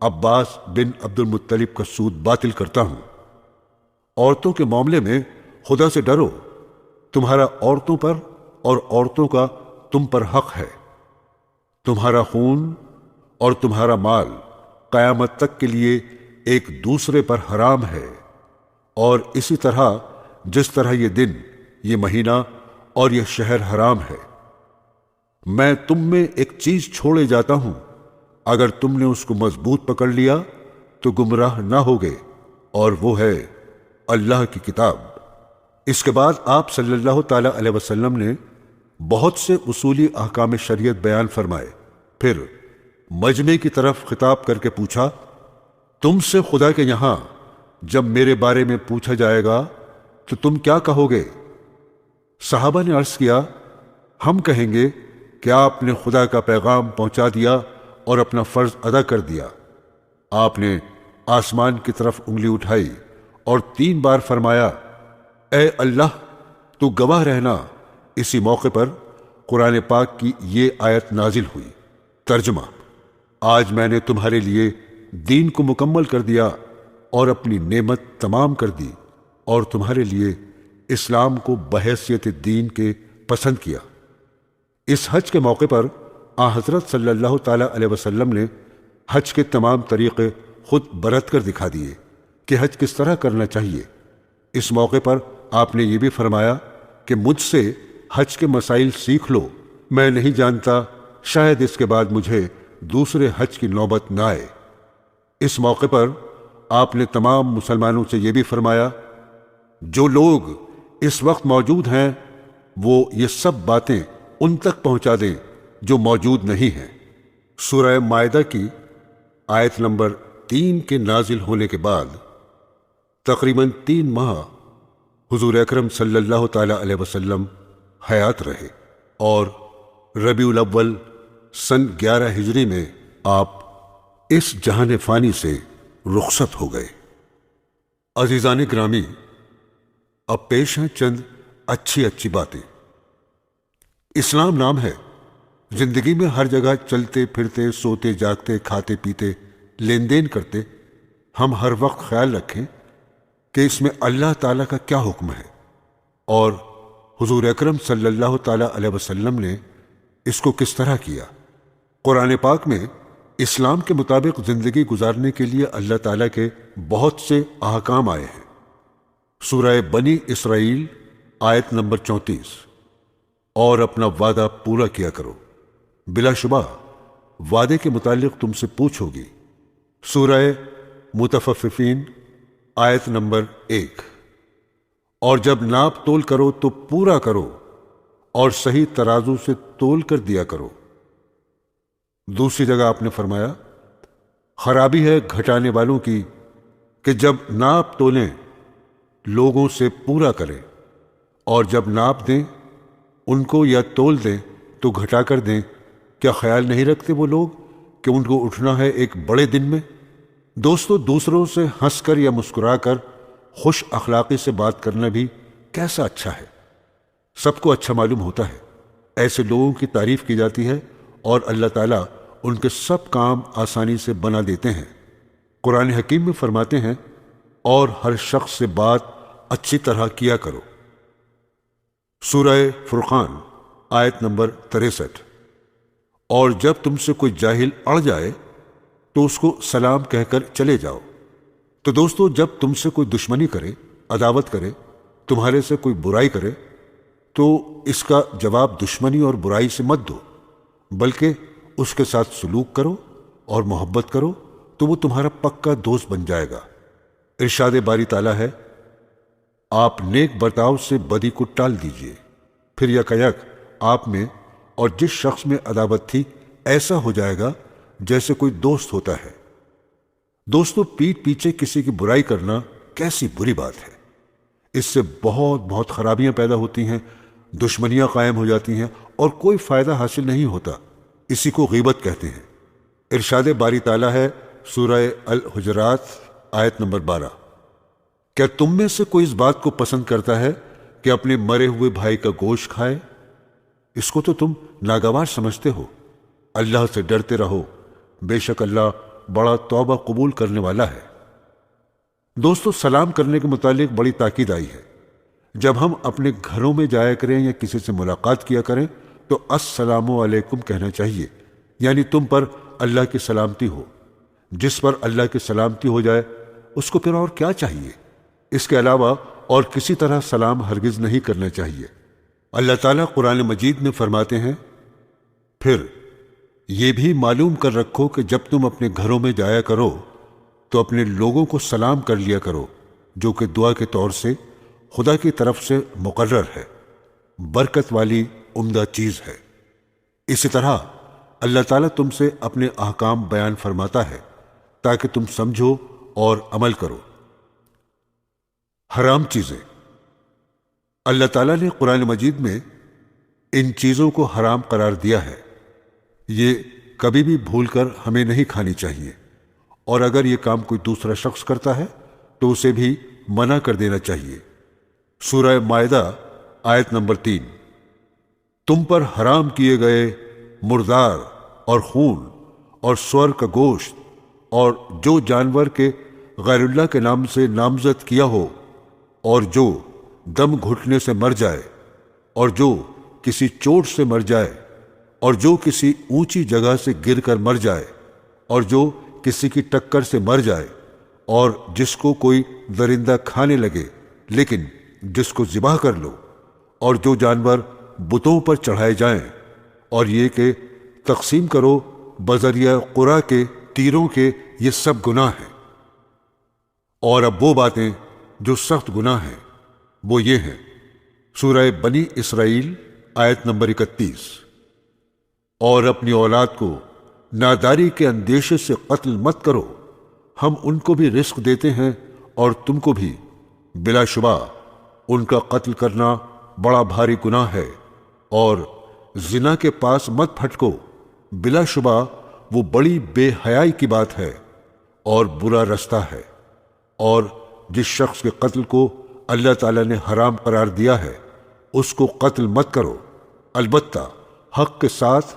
S1: عباس بن عبد المطلب کا سود باطل کرتا ہوں۔ عورتوں کے معاملے میں خدا سے ڈرو، تمہارا عورتوں پر اور عورتوں کا تم پر حق ہے۔ تمہارا خون اور تمہارا مال قیامت تک کے لیے ایک دوسرے پر حرام ہے، اور اسی طرح جس طرح یہ دن، یہ مہینہ اور یہ شہر حرام ہے۔ میں تم میں ایک چیز چھوڑے جاتا ہوں، اگر تم نے اس کو مضبوط پکڑ لیا تو گمراہ نہ ہوگے، اور وہ ہے اللہ کی کتاب۔ اس کے بعد آپ صلی اللہ تعالی علیہ وسلم نے بہت سے اصولی احکام شریعت بیان فرمائے، پھر مجمع کی طرف خطاب کر کے پوچھا، تم سے خدا کے یہاں جب میرے بارے میں پوچھا جائے گا تو تم کیا کہو گے؟ صحابہ نے عرض کیا، ہم کہیں گے کہ آپ نے خدا کا پیغام پہنچا دیا اور اپنا فرض ادا کر دیا۔ آپ نے آسمان کی طرف انگلی اٹھائی اور 3 بار فرمایا، اے اللہ تو گواہ رہنا۔ اسی موقع پر قرآن پاک کی یہ آیت نازل ہوئی۔ ترجمہ: آج میں نے تمہارے لیے دین کو مکمل کر دیا اور اپنی نعمت تمام کر دی، اور تمہارے لیے اسلام کو بحیثیت دین کے پسند کیا۔ اس حج کے موقع پر حضرت صلی اللہ تعالی علیہ وسلم نے حج کے تمام طریقے خود برت کر دکھا دیے کہ حج کس طرح کرنا چاہیے۔ اس موقع پر آپ نے یہ بھی فرمایا کہ مجھ سے حج کے مسائل سیکھ لو، میں نہیں جانتا، شاید اس کے بعد مجھے دوسرے حج کی نوبت نہ آئے۔ اس موقع پر آپ نے تمام مسلمانوں سے یہ بھی فرمایا، جو لوگ اس وقت موجود ہیں وہ یہ سب باتیں ان تک پہنچا دیں جو موجود نہیں ہیں۔ سورہ مائدہ کی آیت نمبر 3 کے نازل ہونے کے بعد تقریباً 3 ماہ حضور اکرم صلی اللہ تعالی علیہ وسلم حیات رہے، اور ربیع الاول سن 11 ہجری میں آپ اس جہان فانی سے رخصت ہو گئے۔ عزیزان گرامی، اب پیش ہیں چند اچھی باتیں۔ اسلام نام ہے، زندگی میں ہر جگہ چلتے پھرتے، سوتے جاگتے، کھاتے پیتے، لین دین کرتے ہم ہر وقت خیال رکھیں کہ اس میں اللہ تعالیٰ کا کیا حکم ہے، اور حضور اکرم صلی اللہ تعالی علیہ وسلم نے اس کو کس طرح کیا۔ قرآن پاک میں اسلام کے مطابق زندگی گزارنے کے لیے اللہ تعالیٰ کے بہت سے احکام آئے ہیں۔ سورہ بنی اسرائیل آیت نمبر 34، اور اپنا وعدہ پورا کیا کرو، بلا شبہ وعدے کے متعلق تم سے پوچھ ہوگی۔ سورہ متفففین آیت نمبر 1، اور جب ناپ تول کرو تو پورا کرو، اور صحیح ترازو سے تول کر دیا کرو۔ دوسری جگہ آپ نے فرمایا، خرابی ہے گھٹانے والوں کی کہ جب ناپ تولیں لوگوں سے پورا کریں، اور جب ناپ دیں ان کو یا تول دیں تو گھٹا کر دیں۔ کیا خیال نہیں رکھتے وہ لوگ کہ ان کو اٹھنا ہے ایک بڑے دن میں؟ دوستو، دوسروں سے ہنس کر یا مسکرا کر خوش اخلاقی سے بات کرنا بھی کیسا اچھا ہے، سب کو اچھا معلوم ہوتا ہے۔ ایسے لوگوں کی تعریف کی جاتی ہے اور اللہ تعالیٰ ان کے سب کام آسانی سے بنا دیتے ہیں۔ قرآن حکیم میں فرماتے ہیں، اور ہر شخص سے بات اچھی طرح کیا کرو۔ سورہ فرقان آیت نمبر 63، اور جب تم سے کوئی جاہل اڑ جائے تو اس کو سلام کہہ کر چلے جاؤ۔ تو دوستو، جب تم سے کوئی دشمنی کرے، عداوت کرے، تمہارے سے کوئی برائی کرے، تو اس کا جواب دشمنی اور برائی سے مت دو، بلکہ اس کے ساتھ سلوک کرو اور محبت کرو، تو وہ تمہارا پکا دوست بن جائے گا۔ ارشاد باری تعالیٰ ہے، آپ نیک برتاؤ سے بدی کو ٹال دیجئے، پھر یکایک آپ میں اور جس شخص میں عداوت تھی ایسا ہو جائے گا جیسے کوئی دوست ہوتا ہے۔ دوستو، پیٹھ پیچھے کسی کی برائی کرنا کیسی بری بات ہے۔ اس سے بہت بہت خرابیاں پیدا ہوتی ہیں، دشمنیاں قائم ہو جاتی ہیں اور کوئی فائدہ حاصل نہیں ہوتا۔ اسی کو غیبت کہتے ہیں۔ ارشاد باری تعالیٰ ہے سورہ الحجرات آیت نمبر 12، کیا تم میں سے کوئی اس بات کو پسند کرتا ہے کہ اپنے مرے ہوئے بھائی کا گوشت کھائے؟ اس کو تو تم ناگوار سمجھتے ہو۔ اللہ سے ڈرتے رہو، بے شک اللہ بڑا توبہ قبول کرنے والا ہے۔ دوستو، سلام کرنے کے متعلق بڑی تاکید آئی ہے۔ جب ہم اپنے گھروں میں جایا کریں یا کسی سے ملاقات کیا کریں تو السلام علیکم کہنا چاہیے، یعنی تم پر اللہ کی سلامتی ہو۔ جس پر اللہ کی سلامتی ہو جائے اس کو پھر اور کیا چاہیے؟ اس کے علاوہ اور کسی طرح سلام ہرگز نہیں کرنا چاہیے۔ اللہ تعالیٰ قرآن مجید میں فرماتے ہیں، پھر یہ بھی معلوم کر رکھو کہ جب تم اپنے گھروں میں جایا کرو تو اپنے لوگوں کو سلام کر لیا کرو، جو کہ دعا کے طور سے خدا کی طرف سے مقرر ہے، برکت والی عمدہ چیز ہے۔ اسی طرح اللہ تعالیٰ تم سے اپنے احکام بیان فرماتا ہے تاکہ تم سمجھو اور عمل کرو۔ حرام چیزیں، اللہ تعالیٰ نے قرآن مجید میں ان چیزوں کو حرام قرار دیا ہے۔ یہ کبھی بھی بھول کر ہمیں نہیں کھانی چاہیے، اور اگر یہ کام کوئی دوسرا شخص کرتا ہے تو اسے بھی منع کر دینا چاہیے۔ سورہ مائدہ آیت نمبر 3، تم پر حرام کیے گئے مردار اور خون اور سور کا گوشت اور جو جانور کے غیر اللہ کے نام سے نامزد کیا ہو، اور جو دم گھٹنے سے مر جائے، اور جو کسی چوٹ سے مر جائے، اور جو کسی اونچی جگہ سے گر کر مر جائے، اور جو کسی کی ٹکر سے مر جائے، اور جس کو کوئی درندہ کھانے لگے لیکن جس کو ذبح کر لو، اور جو جانور بتوں پر چڑھائے جائیں، اور یہ کہ تقسیم کرو بذریعہ قرا کے تیروں کے، یہ سب گناہ ہیں۔ اور اب وہ باتیں جو سخت گناہ ہیں وہ یہ ہیں۔ سورہ بنی اسرائیل آیت نمبر 31، اور اپنی اولاد کو ناداری کے اندیشے سے قتل مت کرو، ہم ان کو بھی رزق دیتے ہیں اور تم کو بھی، بلا شبہ ان کا قتل کرنا بڑا بھاری گناہ ہے، اور زنا کے پاس مت پھٹکو، بلا شبہ وہ بڑی بے حیائی کی بات ہے اور برا رستہ ہے۔ اور جس شخص کے قتل کو اللہ تعالیٰ نے حرام قرار دیا ہے اس کو قتل مت کرو، البتہ حق کے ساتھ،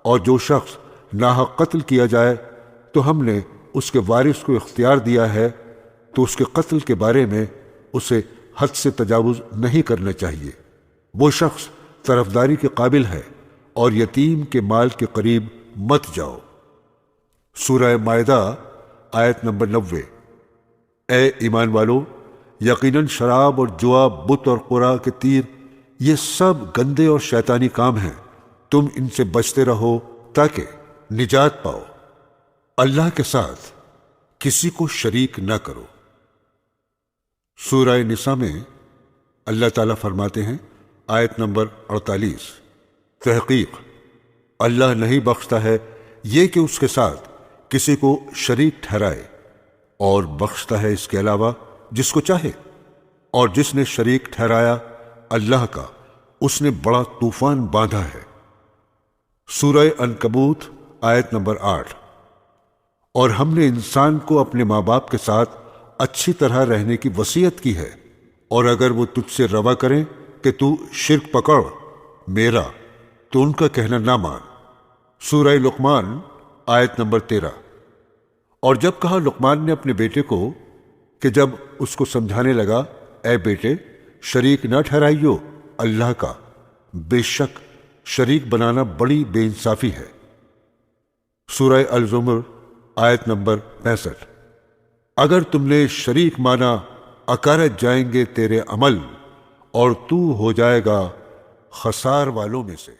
S1: اور جو شخص ناحق قتل کیا جائے تو ہم نے اس کے وارث کو اختیار دیا ہے، تو اس کے قتل کے بارے میں اسے حد سے تجاوز نہیں کرنا چاہیے۔ وہ شخص طرفداری کے قابل ہے، اور یتیم کے مال کے قریب مت جاؤ۔ سورہ مائدہ آیت نمبر 90، اے ایمان والو، یقیناً شراب اور جوا، بت اور قرا کے تیر، یہ سب گندے اور شیطانی کام ہیں، تم ان سے بچتے رہو تاکہ نجات پاؤ۔ اللہ کے ساتھ کسی کو شریک نہ کرو۔ سورہ نساء میں اللہ تعالیٰ فرماتے ہیں آیت نمبر 48، تحقیق اللہ نہیں بخشتا ہے یہ کہ اس کے ساتھ کسی کو شریک ٹھہرائے، اور بخشتا ہے اس کے علاوہ جس کو چاہے، اور جس نے شریک ٹھہرایا اللہ کا اس نے بڑا طوفان باندھا ہے۔ سورہ عنکبوت آیت نمبر 8، اور ہم نے انسان کو اپنے ماں باپ کے ساتھ اچھی طرح رہنے کی وصیت کی ہے، اور اگر وہ تجھ سے روا کریں کہ تو شرک پکڑ میرا تو ان کا کہنا نہ مان۔ سورہ لقمان آیت نمبر 13، اور جب کہا لقمان نے اپنے بیٹے کو کہ جب اس کو سمجھانے لگا، اے بیٹے شریک نہ ٹھہرائیو اللہ کا، بے شک شریک بنانا بڑی بے انصافی ہے۔ سورہ الزمر آیت نمبر 65، اگر تم نے شریک مانا اکارت جائیں گے تیرے عمل، اور تو ہو جائے گا خسار والوں میں سے۔